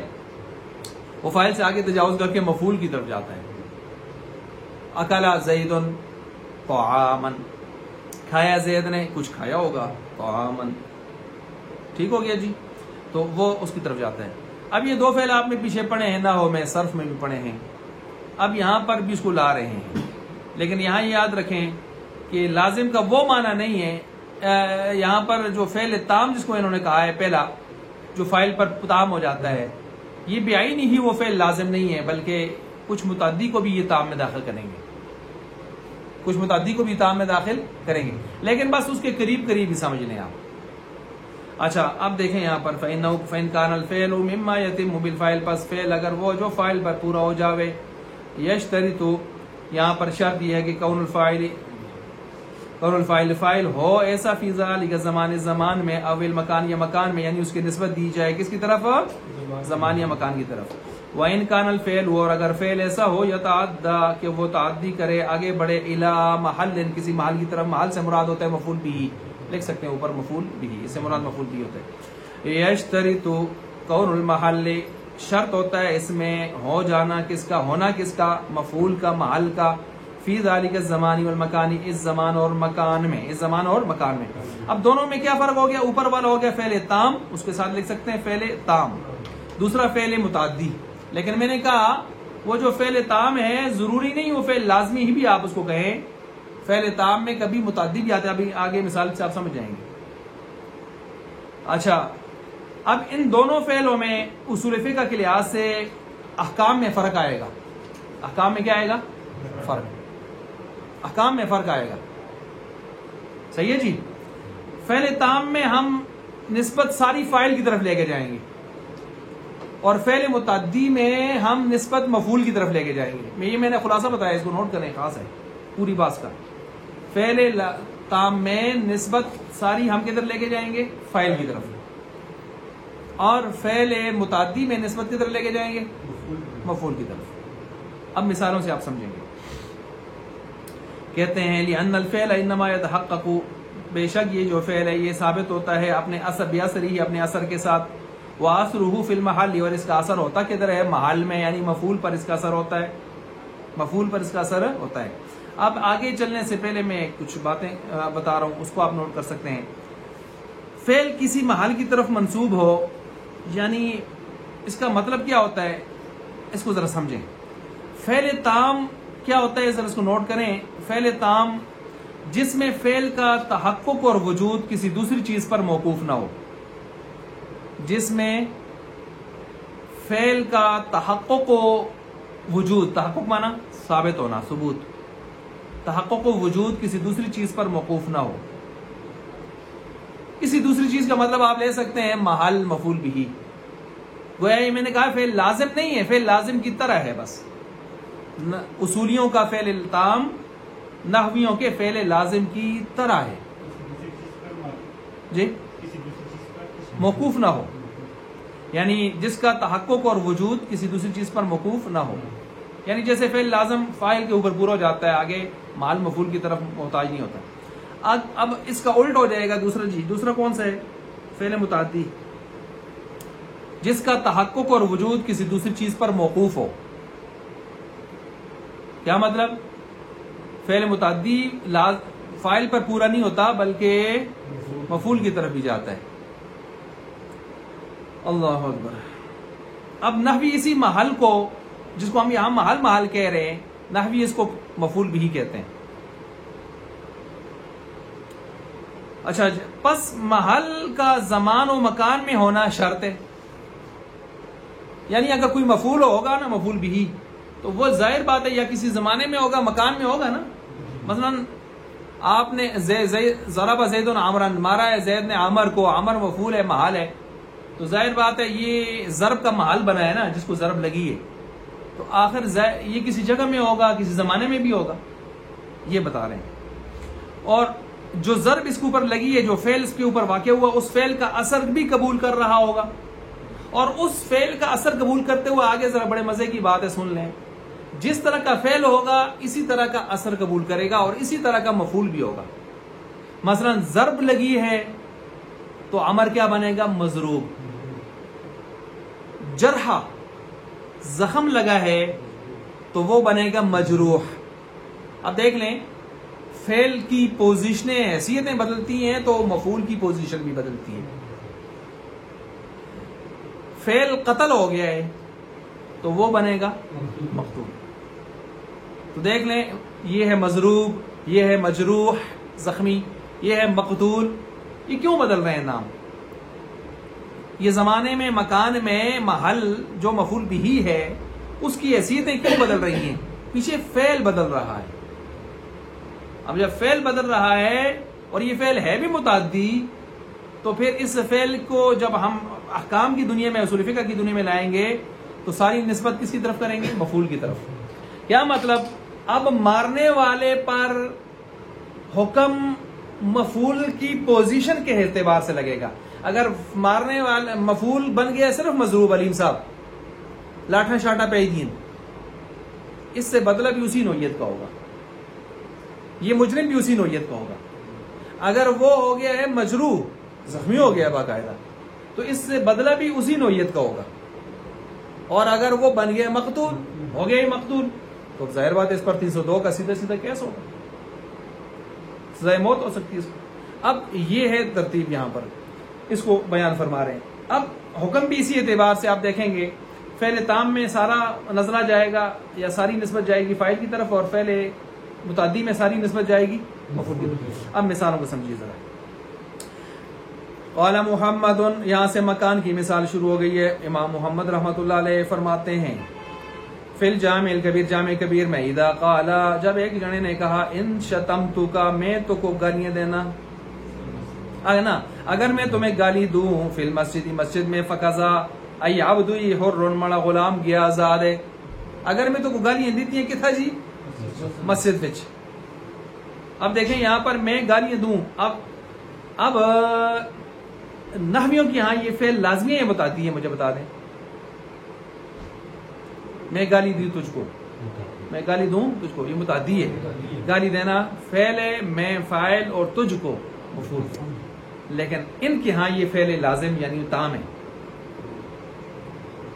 وہ فاعل سے آگے تجاوز کر کے مفعول کی طرف جاتا ہے. اکلا زید طعاما، کھایا زید نے کچھ کھایا ہوگا، طعاما، ٹھیک ہو گیا جی. تو وہ اس کی طرف جاتا ہے. اب یہ دو فعل آپ نے پیچھے پڑھے ہیں، نحو میں، صرف میں بھی پڑھے ہیں. اب یہاں پر بھی اس کو لا رہے ہیں، لیکن یہاں یاد رکھیں کہ لازم کا وہ معنی نہیں ہے. یہاں پر جو فعل تام جس کو انہوں نے کہا ہے پہلا، جو فاعل پر تام ہو جاتا ہے، یہ بعینی ہی وہ فعل لازم نہیں ہے، بلکہ کچھ متعدی کو بھی یہ تام میں داخل کریں گے، کچھ متعدی کو بھی تام میں داخل کریں گے، لیکن بس اس کے قریب قریب ہی سمجھ لیں آپ. اچھا اب دیکھیں یہاں پر فَإِنْ كَانَ الْفِعْلُ مِمَّا يَتِمُّ بِالْفَاعِلِ، پس فعل اگر وہ جو فاعل پر پورا ہو جاوے، یشترط، یہاں پر شرط یہ ہے کہ کون الفاعل فاعل ہو ایسا فی ذالک زمان میں، او المکان یا مکان میں، یعنی اس کی نسبت دی جائے کس کی طرف؟ زمان یا مکان کی طرف. وَإِنْ كَانَ الْفِعْلُ، اور اگر فعل ایسا ہو یتعدی کہ وہ تعدی کرے، آگے بڑھے، الی محل، کسی محل کی طرف. محل سے مراد ہوتا ہے مفعول بھی، لکھ سکتے ہیں اوپر مفعول بھی، اس سے مراد مفعول بھی ہوتا ہے. یشترط کون المحل، شرط ہوتا ہے اس میں ہو جانا کس کا؟ ہونا کس کا؟ مفعول کا، محل کا. فی ذالک الزمان والمکان، اس زمان اور مکان میں، اس زمان اور مکان میں. اب دونوں میں کیا فرق ہو گیا؟ اوپر والا ہو گیا فعل تام، اس کے ساتھ لکھ سکتے ہیں فعل تام. دوسرا فعل متعدی. لیکن میں نے کہا وہ جو فعل تام ہے ضروری نہیں وہ فعل لازمی ہی بھی آپ اس کو کہیں. فعل تام میں کبھی متعدی بھی آتا ہے، ابھی آگے مثال سے آپ سمجھ جائیں گے. اچھا اب ان دونوں فعلوں میں اصول فقہ کے لحاظ سے احکام میں فرق آئے گا. احکام میں کیا آئے گا؟ فرق. احکام میں فرق آئے گا. صحیح ہے جی. فعل تام میں ہم نسبت ساری فاعل کی طرف لے کے جائیں گے اور فعل متعدی میں ہم نسبت مفعول کی طرف لے کے جائیں گے. میں نے خلاصہ بتایا, اس کو نوٹ کریں, خاص ہے پوری بات کا. فعل تام میں نسبت ساری ہم کدھر لے کے جائیں گے؟ فاعل کی طرف. اور فعل متعدی میں نسبت کی طرف لے کے جائیں گے؟ مفعول کی طرف. اب مثالوں سے آپ سمجھیں گے. کہتے ہیں لِأَنَّ الْفِعْلَ إِنَّمَا يَتَحَقَّقُ, بے شک یہ جو فعل ہے یہ ثابت ہوتا ہے اپنے اثر بِأَثْرِهِ, اپنے اثر کے ساتھ. وَأَثْرُهُ فِي الْمَحَلِّ, اور اس کا اثر ہوتا کدھر ہے؟ محل میں, یعنی مفعول پر اس کا اثر ہوتا ہے. مفعول پر اس کا اثر ہوتا ہے. اب آگے چلنے سے پہلے میں کچھ باتیں بتا رہا ہوں, اس کو آپ نوٹ کر سکتے ہیں. فعل کسی محل کی طرف منسوب ہو, یعنی اس کا مطلب کیا ہوتا ہے, اس کو ذرا سمجھیں. فعل تام کیا ہوتا ہے, ذرا اس کو نوٹ کریں. فعل تام جس میں فعل کا تحقق اور وجود کسی دوسری چیز پر موقوف نہ ہو. جس میں فعل کا تحقق و وجود, تحقق مانا ثابت ہونا, ثبوت, تحقق و وجود کسی دوسری چیز پر موقوف نہ ہو. کسی دوسری چیز کا مطلب آپ لے سکتے ہیں محل, مفعول بھی. گویا یہ میں نے کہا فعل لازم نہیں ہے, فعل لازم کی طرح ہے بس. اصولیوں کا فعل تام نحویوں کے فعل لازم کی طرح ہے جی, موقوف نہ ہو, یعنی جس کا تحقق اور وجود کسی دوسری چیز پر موقوف نہ ہو. یعنی جیسے فعل لازم فاعل کے اوپر پورا ہو جاتا ہے, آگے محل مفعول کی طرف محتاج نہیں ہوتا. اب اس کا الٹ ہو جائے گا دوسرا. جی دوسرا کون سا ہے؟ فعل متعدی جس کا تحقق اور وجود کسی دوسری چیز پر موقوف ہو. کیا مطلب؟ فعل متعدی فاعل پر پورا نہیں ہوتا بلکہ مفعول کی طرف بھی جاتا ہے. اللہ اکبر. اب نحوی اسی محل کو, جس کو ہم یہاں محل کہہ رہے ہیں, نحوی اس کو مفعول بھی کہتے ہیں. اچھا, پس محل کا زمان و مکان میں ہونا شرط ہے. یعنی اگر کوئی مفعول ہوگا نا, مفعول بھی, تو وہ ظاہر بات ہے یا کسی زمانے میں ہوگا, مکان میں ہوگا نا. مثلا آپ نے ضرب زید عمرا, مارا ہے زید نے عمر کو, عمر مفعول ہے, محل ہے, تو ظاہر بات ہے یہ ضرب کا محل بنا ہے نا, جس کو ضرب لگی ہے, تو آخر یہ کسی جگہ میں ہوگا, کسی زمانے میں بھی ہوگا, یہ بتا رہے ہیں. اور جو ضرب اس کے اوپر لگی ہے, جو فعل اس کے اوپر واقع ہوا, اس فعل کا اثر بھی قبول کر رہا ہوگا. اور اس فعل کا اثر قبول کرتے ہوئے آگے ذرا بڑے مزے کی بات ہے, سن لیں. جس طرح کا فعل ہوگا اسی طرح کا اثر قبول کرے گا اور اسی طرح کا مفعول بھی ہوگا. مثلا ضرب لگی ہے تو عمر کیا بنے گا؟ مضروب. جرح, زخم لگا ہے تو وہ بنے گا مجروح. اب دیکھ لیں, فعل کی پوزیشنیں, حیثیتیں بدلتی ہیں تو مفعول کی پوزیشن بھی بدلتی ہے. فعل قتل ہو گیا ہے تو وہ بنے گا مقتول. تو دیکھ لیں, یہ ہے مضروب, یہ ہے مجروح زخمی, یہ ہے مقتول. یہ کیوں بدل رہے ہیں نام؟ یہ زمانے میں, مکان میں, محل جو مفعول بھی ہے اس کی حیثیتیں کیوں بدل رہی ہیں؟ پیچھے فعل بدل رہا ہے. اب جب فعل بدل رہا ہے اور یہ فعل ہے بھی متعدی, تو پھر اس فعل کو جب ہم احکام کی دنیا میں, اصول فقہ کی دنیا میں لائیں گے تو ساری نسبت کس کی طرف کریں گے؟ مفعول کی طرف. کیا مطلب؟ اب مارنے والے پر حکم مفعول کی پوزیشن کے اعتبار سے لگے گا. اگر مارنے والا مفعول بن گیا صرف مضروب, علیم صاحب لاٹھا شاٹا پہ دین, اس سے بدلہ بھی اسی نوعیت کا ہوگا, یہ مجرم بھی اسی نوعیت کا ہوگا. اگر وہ ہو گیا ہے مجروح, زخمی ہو گیا باقاعدہ, تو اس سے بدلہ بھی اسی نوعیت کا ہوگا. اور اگر وہ بن گیا مقتول, ہو گیا ہی مقتول, تو ظاہر بات ہے اس پر 302 کا سیدھا سیدھا کیس ہوگا, سزائے موت ہو سکتی ہے اس کو. اب یہ ہے ترتیب یہاں پر اس کو بیان فرما رہے ہیں. اب حکم بھی اسی اعتبار سے آپ دیکھیں گے, فعل تام میں سارا نظرہ جائے گا یا ساری نسبت جائے گی فاعل کی طرف, اور فعل متعدی میں ساری نسبت جائے گی مفعول کی طرف. اب مثالوں کو سمجھیے ذرا. قال محمد, یہاں سے مکان کی مثال شروع ہو گئی ہے. امام محمد رحمۃ اللہ علیہ فرماتے ہیں فی الجامع الکبیر، جامع کبیر میں، اذا قال، جب ایک جنے نے کہا ان شتمتک، میں تو کو گالیاں دینا نا، اگر میں تمہیں گالی دوں فی المسجد، مسجد میں، فقضا ای عبدی حر، مڑا غلام گیا آزاد ہے، اگر میں تو کو گالیاں دیتی ہیں کتھا جی مسجد وچ. اب دیکھیں یہاں پر میں گالیاں دوں، اب نحویوں کی یہاں یہ فعل لازمی ہے بتاتی ہے، مجھے بتا دیں. میں گالی دی تجھ کو، میں گالی دوں تجھ کو، یہ متعدی ہے. گالی دینا فعل ہے، میں فاعل اور تجھ کو مفعول. لیکن ان کے ہاں یہ فعل لازم یعنی تام ہے.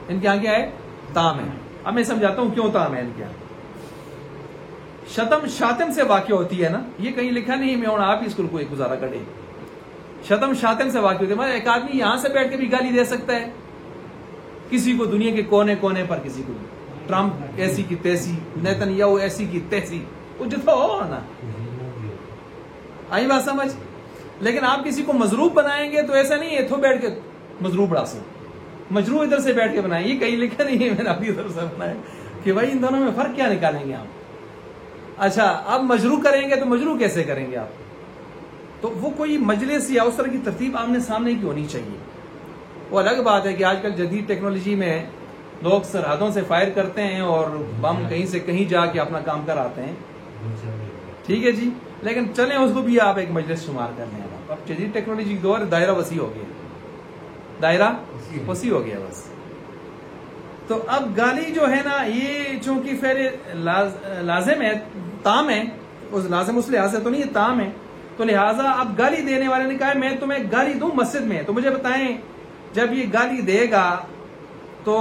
ان کے ہاں کیا ہے؟ تام ہے. اب میں سمجھاتا ہوں کیوں تام ہے ان کے ہاں. شتم شاتم سے واقع ہوتی ہے نا، یہ کہیں لکھا نہیں، میں آپ ہی اس کو ایک گزارا کرے. شتم شاتم سے واقع ہوتی ہے، مطلب ایک آدمی یہاں سے بیٹھ کے بھی گالی دے سکتا ہے کسی کو، دنیا کے کونے کونے پر کسی کو. ٹرمپ ایسی کی تیسی، نیتن یاہو ایسی کی تیسی، وہ جتھا ہو نا. آئی بات سمجھ؟ لیکن آپ کسی کو مضروب بنائیں گے تو ایسا نہیں ہے اتھو بیٹھ کے مضروب بڑھا سو، مجروح ادھر سے بیٹھ کے بنائیں. یہ کہیں لکھا نہیں ہے، میں نے ابھی ادھر سے بنایا کہ بھائی ان دونوں میں فرق کیا نکالیں گے آپ. اچھا اب مجروح کریں گے تو مجروح کیسے کریں گے آپ؟ تو وہ کوئی مجلس یا اس طرح کی ترتیب آمنے سامنے کی ہونی چاہیے. وہ الگ بات ہے کہ آج کل جدید ٹیکنالوجی میں لوگ سرحدوں سے فائر کرتے ہیں اور بم کہیں سے کہیں جا کے اپنا کام کر آتے ہیں. ٹھیک ہے جی، لیکن چلیں اس کو بھی آپ ایک مجلس شمار کر لیں. اب جدید ٹیکنالوجی دور، دائرہ وسیع ہو گیا، دائرہ وسیع ہو گیا بس. تو اب گالی جو ہے نا، یہ چونکہ فعل لازم ہے، تام ہے، اس لازم اس لحاظ سے تو نہیں، یہ تام ہے. تو لہٰذا اب گالی دینے والے نے کہا میں تمہیں گالی دوں مسجد میں، تو مجھے بتائیں جب یہ گالی دے گا تو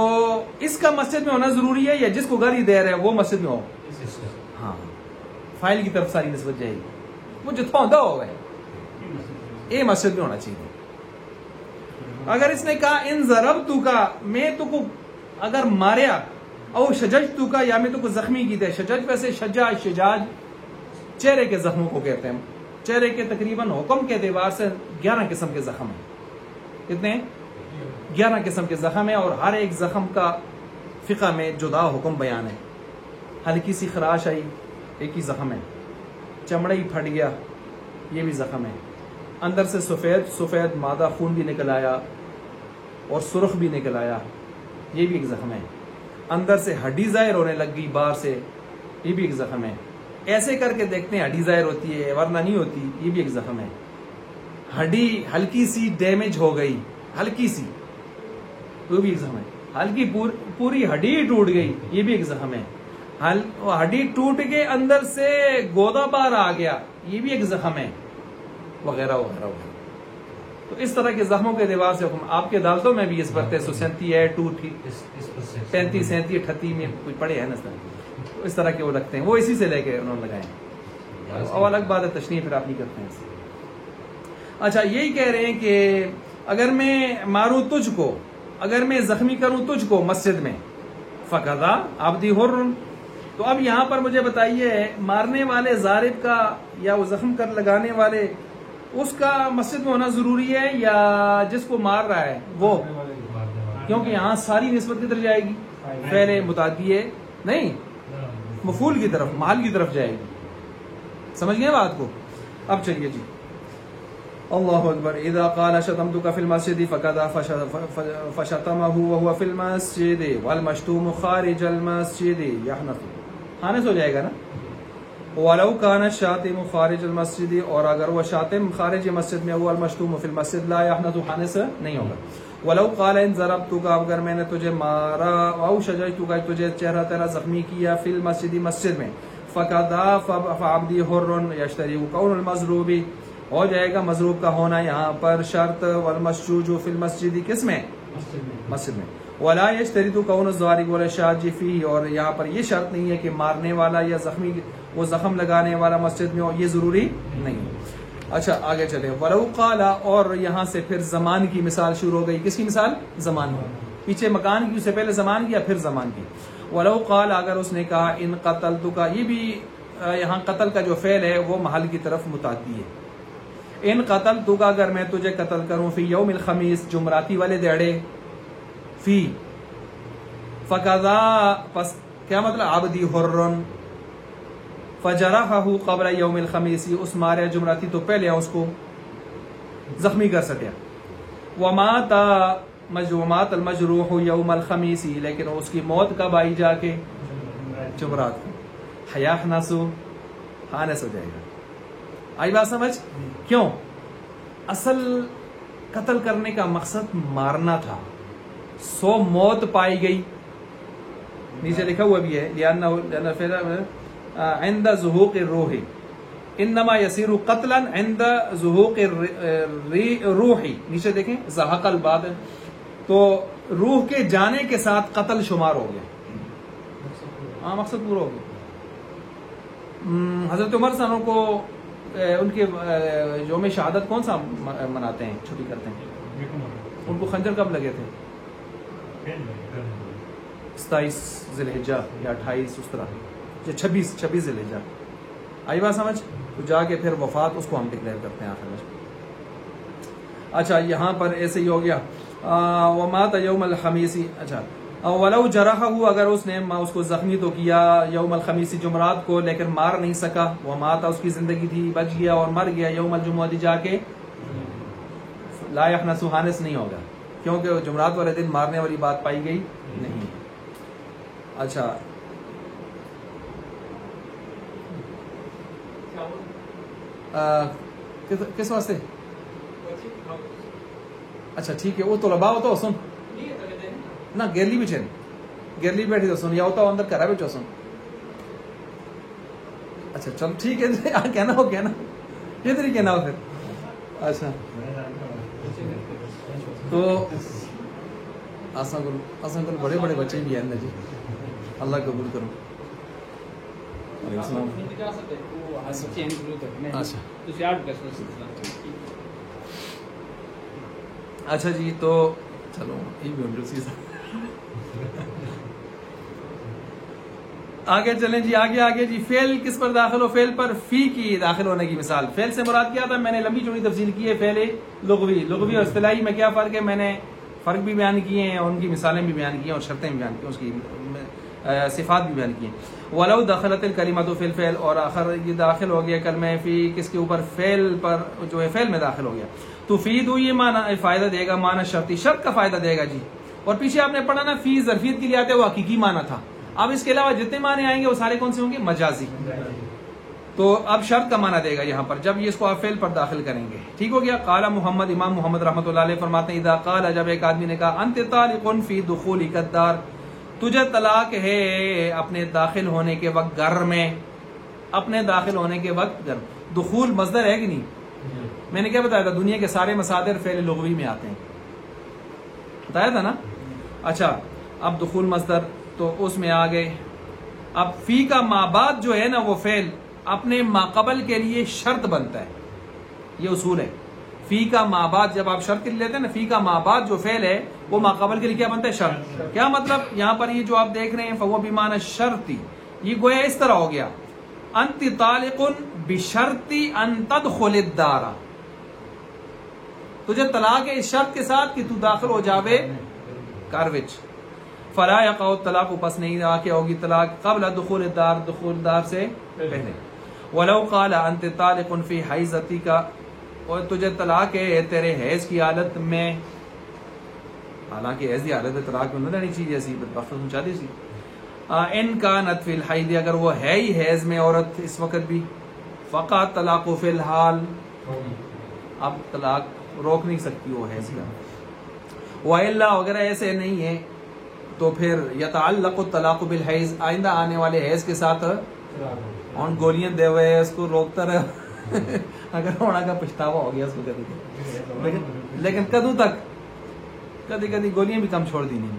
اس کا مسجد میں ہونا ضروری ہے یا جس کو گالی دے رہے ہیں وہ مسجد میں ہو؟ ہاں، فائل کی طرف ساری نسبت جائے گی. وہ جتنا ہوتا ہوگا یہ مسجد میں ہونا چاہیے. اگر اس نے کہا ان ضربتو کا، میں تو کو اگر ماریا، او شججتو کا، یا میں تو کو زخمی کی دے. شجج ویسے شجاج چہرے کے زخموں کو کہتے ہیں. چہرے کے تقریباً حکم کے اعتبار سے 11 قسم کے زخم ہیں. کتنے؟ 11 قسم کے زخم ہیں، اور ہر ایک زخم کا فقہ میں جدا حکم بیان ہے. ہلکی سی خراش آئی، ایک ہی زخم ہے. چمڑا ہی پھٹ گیا، یہ بھی زخم ہے. اندر سے سفید مادہ خون بھی نکل آیا اور سرخ بھی نکل آیا، یہ بھی ایک زخم ہے. اندر سے ہڈی ظاہر ہونے لگ گئی باہر سے، یہ بھی ایک زخم ہے. ایسے کر کے دیکھتے ہیں ہڈی ظاہر ہوتی ہے ورنہ نہیں ہوتی، یہ بھی ایک زخم ہے. ہڈی ہلکی سی ڈیمیج ہو گئی، ہلکی سی، وہ بھی ایک زخم ہے. ہلکی پوری ہڈی ٹوٹ گئی، یہ بھی ایک زخم ہے. ہڈی ٹوٹ کے اندر سے گودا باہر آ گیا، یہ بھی ایک زخم ہے، وغیرہ وغیرہ وغیرہ. تو اس طرح کے زخموں کے اعتبار سے حکم. آپ کے عدالتوں میں بھی اس پر 337 ہے، 35 37 38 میں کوئی پڑے ہیں نا اس طرح کے وہ رکھتے ہیں، وہ اسی سے لے کے انہوں نے لگائے. اور الگ بات ہے تشریح پھر آپ نہیں کرتے ہیں. اچھا یہی کہہ رہے ہیں کہ اگر میں ماروں تجھ کو، اگر میں زخمی کروں تجھ کو مسجد میں، فقضا عبدی حر. تو اب یہاں پر مجھے بتائیے مارنے والے ضارب کا یا وہ زخم کر لگانے والے اس کا مسجد میں ہونا ضروری ہے یا جس کو مار رہا ہے وہ؟ کیونکہ یہاں ساری نسبت کدھر جائے گی؟ فعل متعدی ہے نہیں، مفعول کی طرف، محل کی طرف جائے گی. سمجھ گئے بات کو؟ اب چلیے جی. اللہ اکبر. اذا قال شتمتك في المسجد فكذا فشتمه وهو في المسجد والمشتوم خارج المسجد يحنث. حانث ہو جائے گا نا. ولو كان الشاتم خارج المسجد، اور اگر وہ شاتم خارج مسجد میں ہوا، المشتوم في المسجد لا يحنث، حانث نہیں ہوگا. ولو قال ان ضربتك، اگر میں نے تجھے مارا، او شججتك، تجھے چہرہ تیرا زخمی کیا، فی المسجد، مسجد میں، فكذا فعبدی حر يشتري كون المضروب، ہو جائے گا مضروب کا ہونا یہاں پر شرط. والمشجوج فی المسجد، کس میں؟ مسجد میں. ولا یشترط کون الضارب والشاج فیہ، اور یہاں پر یہ شرط نہیں ہے کہ مارنے والا یا زخمی وہ زخم لگانے والا مسجد میں ہو، یہ ضروری نہیں. اچھا آگے چلے. ولو قال، اور یہاں سے پھر زمان کی مثال شروع ہو گئی. کس کی مثال؟ زمان کی. پیچھے مکان کی، اس سے پہلے زمان کی یا پھر زمان کی. ولو قال، اگر اس نے کہا ان قتلتک، یہ بھی یہاں قتل کا جو فعل ہے وہ محل کی طرف متعدی ہے. ان قتلتک، اگر میں تجھے قتل کروں، فی یوم الخمیس، جمعراتی والے دیہڑے، فی فقضا، پس کیا مطلب عبدی حرن فجرحہ قبل یوم الخمیس، اس مارے جمعراتی تو پہلے اس کو زخمی کر سکیا. ومات المجروح یوم الخمیس، لیکن اس کی موت کب آئی؟ جا کے جمعرات کو. حیاحنس حانس ہو جائے گا. آئی بات سمجھ؟ کیوں؟ اصل قتل کرنے کا مقصد مارنا تھا، سو موت پائی گئی. نیچے لکھا ہوا بھی ہے عند ظہوق الروح انما یصیر قتلا عند ظہوق الروح. نیچے دیکھیں زحق البعد، تو روح کے جانے کے ساتھ قتل شمار ہو گیا. ہاں مقصد پورا ہو گیا. حضرت عمر سنوں کو ان کے یوم شہادت کون سا مناتے ہیں، چھٹی کرتے ہیں؟ ان کو خنجر کب لگے تھے؟ 27 ذی الحجہ یا 28 اس طرح، یا 26 ذی الحجہ. آئی بات سمجھ؟ تو جا کے پھر وفات اس کو ہم ڈکلیئر کرتے ہیں آخر میں. اچھا یہاں پر ایسے ہی ہو گیا ومات یوم الخمیس. اچھا ولو جرحہ، اگر اس نے اس کو زخمی تو کیا یوم الخمیس جمعرات کو، لیکن مار نہیں سکا. ومات اس کی زندگی تھی، بچ گیا اور مر گیا یوم الجمعہ جا کے لا یحنس، حانس نہیں ہوگا، کیونکہ جمعرات والے دن مارنے والی بات پائی گئی نہیں. اچھا کس واسطے؟ اچھا ٹھیک ہے، وہ طلباء ہوتا سن نہ گیرلی بھی گیرلی بیٹھی تو سن، یا ہوتا اندر کرا بھی سن. اچھا چل ٹھیک ہے، کہنا ہو کہنا ادھر ہی کہنا ہو پھر. اچھا تو آسان کو بڑے بڑے بچے بھی ہیں جی، اللہ قبول کرو. اچھا جی تو چلو آگے چلیں جی. آگے جی فعل کس پر داخل ہو؟ فعل پر فی کی داخل ہونے کی مثال. فعل سے مراد کیا تھا؟ میں نے لمبی چوڑی تفصیل کی ہے. فعل لغوی اور اصطلاحی میں کیا فرق ہے؟ میں نے فرق بھی بیان کیے ہیں، اور ان کی مثالیں بھی بیان کی ہیں، اور شرطیں بھی بیان کی ہیں، اس کی صفات بھی بیان کی ہیں. ولو دخلت الکلمۃ فی الفعل، اور آخر یہ داخل ہو گیا کلمہ فی کس کے اوپر؟ فعل پر، جو ہے فعل میں داخل ہو گیا. تفید یہ معنی فائدہ دے گا، معنی شرطی، شرط کا فائدہ دے گا جی. اور پیچھے آپ نے پڑھا نا فی ظرفیت کے لیے آتے وہ حقیقی معنی تھا. اب اس کے علاوہ جتنے معنی آئیں گے وہ سارے کون سے ہوں گے؟ مجازی. تو اب شرط کا معنی دے گا یہاں پر جب یہ اس کو آپ فعل پر داخل کریں گے. ٹھیک ہو گیا. قال محمد، امام محمد رحمۃ اللہ علیہ فرماتے ہیں اذا قال، جب ایک آدمی نے کہا انت طالق فی دخولک الدار، تجھے طلاق ہے اپنے داخل ہونے کے وقت گھر میں. اپنے داخل ہونے کے وقت گھر. دخول مصدر ہے کہ نہیں؟ میں نے کیا بتایا تھا؟ دنیا کے سارے مصادر فعل لغوی میں آتے ہیں، بتایا تھا نا. اچھا اب دخول مصدر تو اس میں آ گئے. اب فی کا مابعد جو ہے نا وہ فعل اپنے ماقبل کے لیے شرط بنتا ہے. یہ اصول ہے. فی کا مابعد جب آپ شرط کے لیے لیتے ہیں نا، فی کا مابعد جو فعل ہے وہ ماقبل کے لیے کیا بنتا ہے؟ شرط. کیا مطلب؟ یہاں پر یہ جو آپ دیکھ رہے ہیں فہو بمعنی شرطی، یہ گویا اس طرح ہو گیا انت طالق بشرط ان تدخل الدار، تجھے طلاق ہے اس شرط کے ساتھ کہ تو داخل ہو جاوے گھر وچ. فلا یقع الطلاق، پس نہیں آ کے ہوگی طلاق قبل دخول الدار، دخول دار سے پہلے. ولو قال انت طالق فی حیضتک، اور تجھے طلاق ہے تیرے حیض کی حالت میں، حالانکہ حیض کی حالت میں طلاق میں نہ رہنی چاہیے، ایسی بدبخت شادی سی. ان کانت فی الحیض، اگر وہ ہے ہی حیض میں عورت اس وقت بھی، فقط طلاق فی الحال، اب طلاق روک نہیں سکتی وہ حیض کا. والا اگر ایسے نہیں ہے تو پھر یتعلق الطلاق بالحیض، آئندہ آنے والے حیض کے ساتھ اور گولیاں دے ہوئے اس کو روکتا رہے. اگر ہونا کا پچھتاوا ہو گیا اس کو کبھی، لیکن کدوں تک؟ کدی کدی گولیاں بھی کم چھوڑ دی نہیں.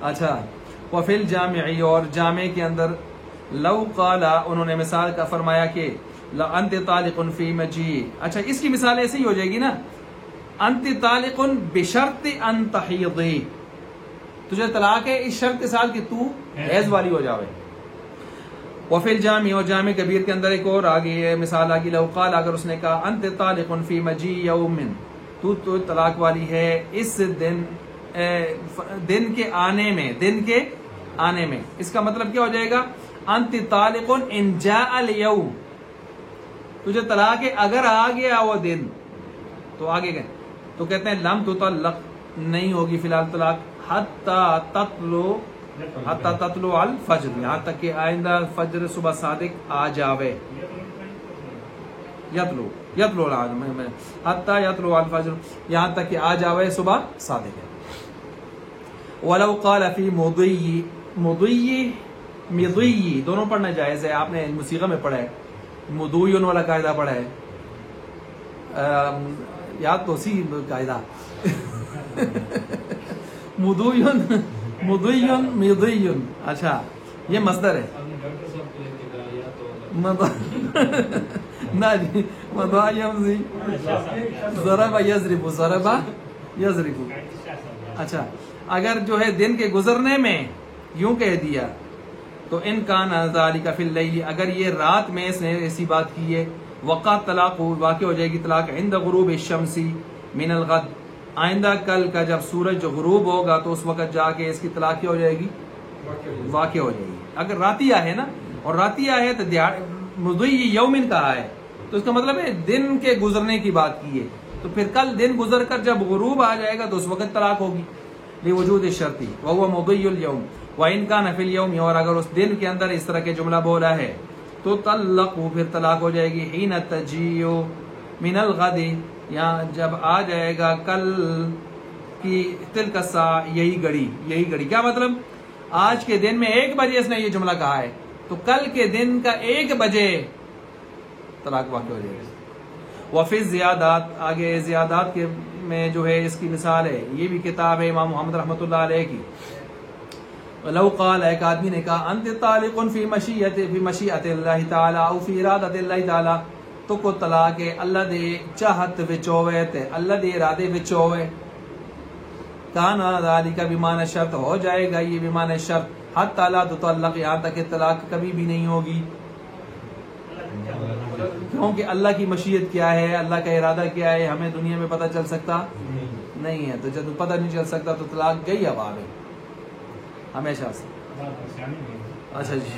اچھا وفی الجامع، اور جامع کے اندر لو قال، انہوں نے مثال کا فرمایا کہ انت طالق فی مجیء. اچھا اس کی مثال ایسے ہی ہو جائے گی نا، انت طالق بشرط ان تحیضی، تجھے طلاق ہے اس شرط کے ساتھ کہ تو حیض والی ہو جاوے. وفی الجامع، اور جامع کبیر کے اندر ایک اور آگے مثال آگی لو قال، اگر اس نے کہا انت طالق فی مجیء یوم، تو طلاق والی ہے اس دن کے آنے میں، دن کے آنے میں. اس کا مطلب کیا ہو جائے گا؟ انت طالق ان جاء الیوم، تجھے طلاق ہے اگر آ گیا وہ دن. تو آگے گئے تو کہتے ہیں لم تطلق، نہیں ہوگی فی الحال طلاق حتی تطلع الفجر، یہاں تک کہ آئندہ فجر صبح صادق آ جاوے. یطلو حتی یطلع الفجر، یہاں تک کہ آ جاوے صبح صادق ہے. ولو قال فی مضی دونوں پڑھنا جائز ہے. آپ نے موسیقہ میں پڑھا ہے، مضیون والا قاعدہ پڑھا ہے، یاد تو سی قاعدہ مضیون. اچھا یہ مصدر ہے نہ جی، ضرب یضرب. اچھا اگر جو ہے دن کے گزرنے میں یوں کہہ دیا تو ان کان ذالک فی اللیل، اگر یہ رات میں اس نے ایسی بات کی ہے، وقع طلاق، واقع ہو جائے گی طلاق عند غروب الشمس من الغد، آئندہ کل کا جب سورج غروب ہوگا تو اس وقت جا کے اس کی طلاق کیا ہو جائے گی؟ واقع ہو جائے گی. اگر راتیہ ہے نا، اور راتیہ ہے تو مضی یومن کہا ہے، تو اس کا مطلب ہے دن کے گزرنے کی بات کی ہے. تو پھر کل دن گزر کر جب غروب آ جائے گا تو اس وقت طلاق ہوگی لوجود الشرطی وهو مضی الیوم. وَإِنْ كَانَ فِي الْيَوْمِ، اور اگر اس دن کے اندر اس طرح کے جملہ بولا ہے تو طلق، پھر طلاق ہو جائے گی حین تجیء من الغد، یہاں جب آ جائے گا کل کی تلک الساعہ، یہی گھڑی. کیا مطلب؟ آج کے دن میں 1 بجے اس نے یہ جملہ کہا ہے تو کل کے دن کا 1 بجے طلاق واقع ہو جائے گا. وفی زیادات، آگے زیادات کے میں جو ہے اس کی مثال ہے، یہ بھی کتاب ہے امام محمد رحمۃ اللہ علیہ کی. لو قال، ایک آدمی نے کہا انت طالق فی مشیئت اللہ تعالی او فی ارادت اللہ تعالی، تو کو طلاق ہے اللہ دے چاہت وچ ہوے تے اللہ دے ارادے وچ ہوے. کانا ذالک بمعنی شرط، ہو جائے گا یہ بمعنی شرط حتی لا تطلق، یہاں تک کہ طلاق کبھی بھی نہیں ہوگی. کیونکہ اللہ کی مشیت کیا ہے، اللہ کا ارادہ کیا ہے، ہمیں دنیا میں پتہ چل سکتا نہیں ہے. تو جب پتہ نہیں چل سکتا تو طلاق گئی اب آگے ہمیشہ سے. اچھا جی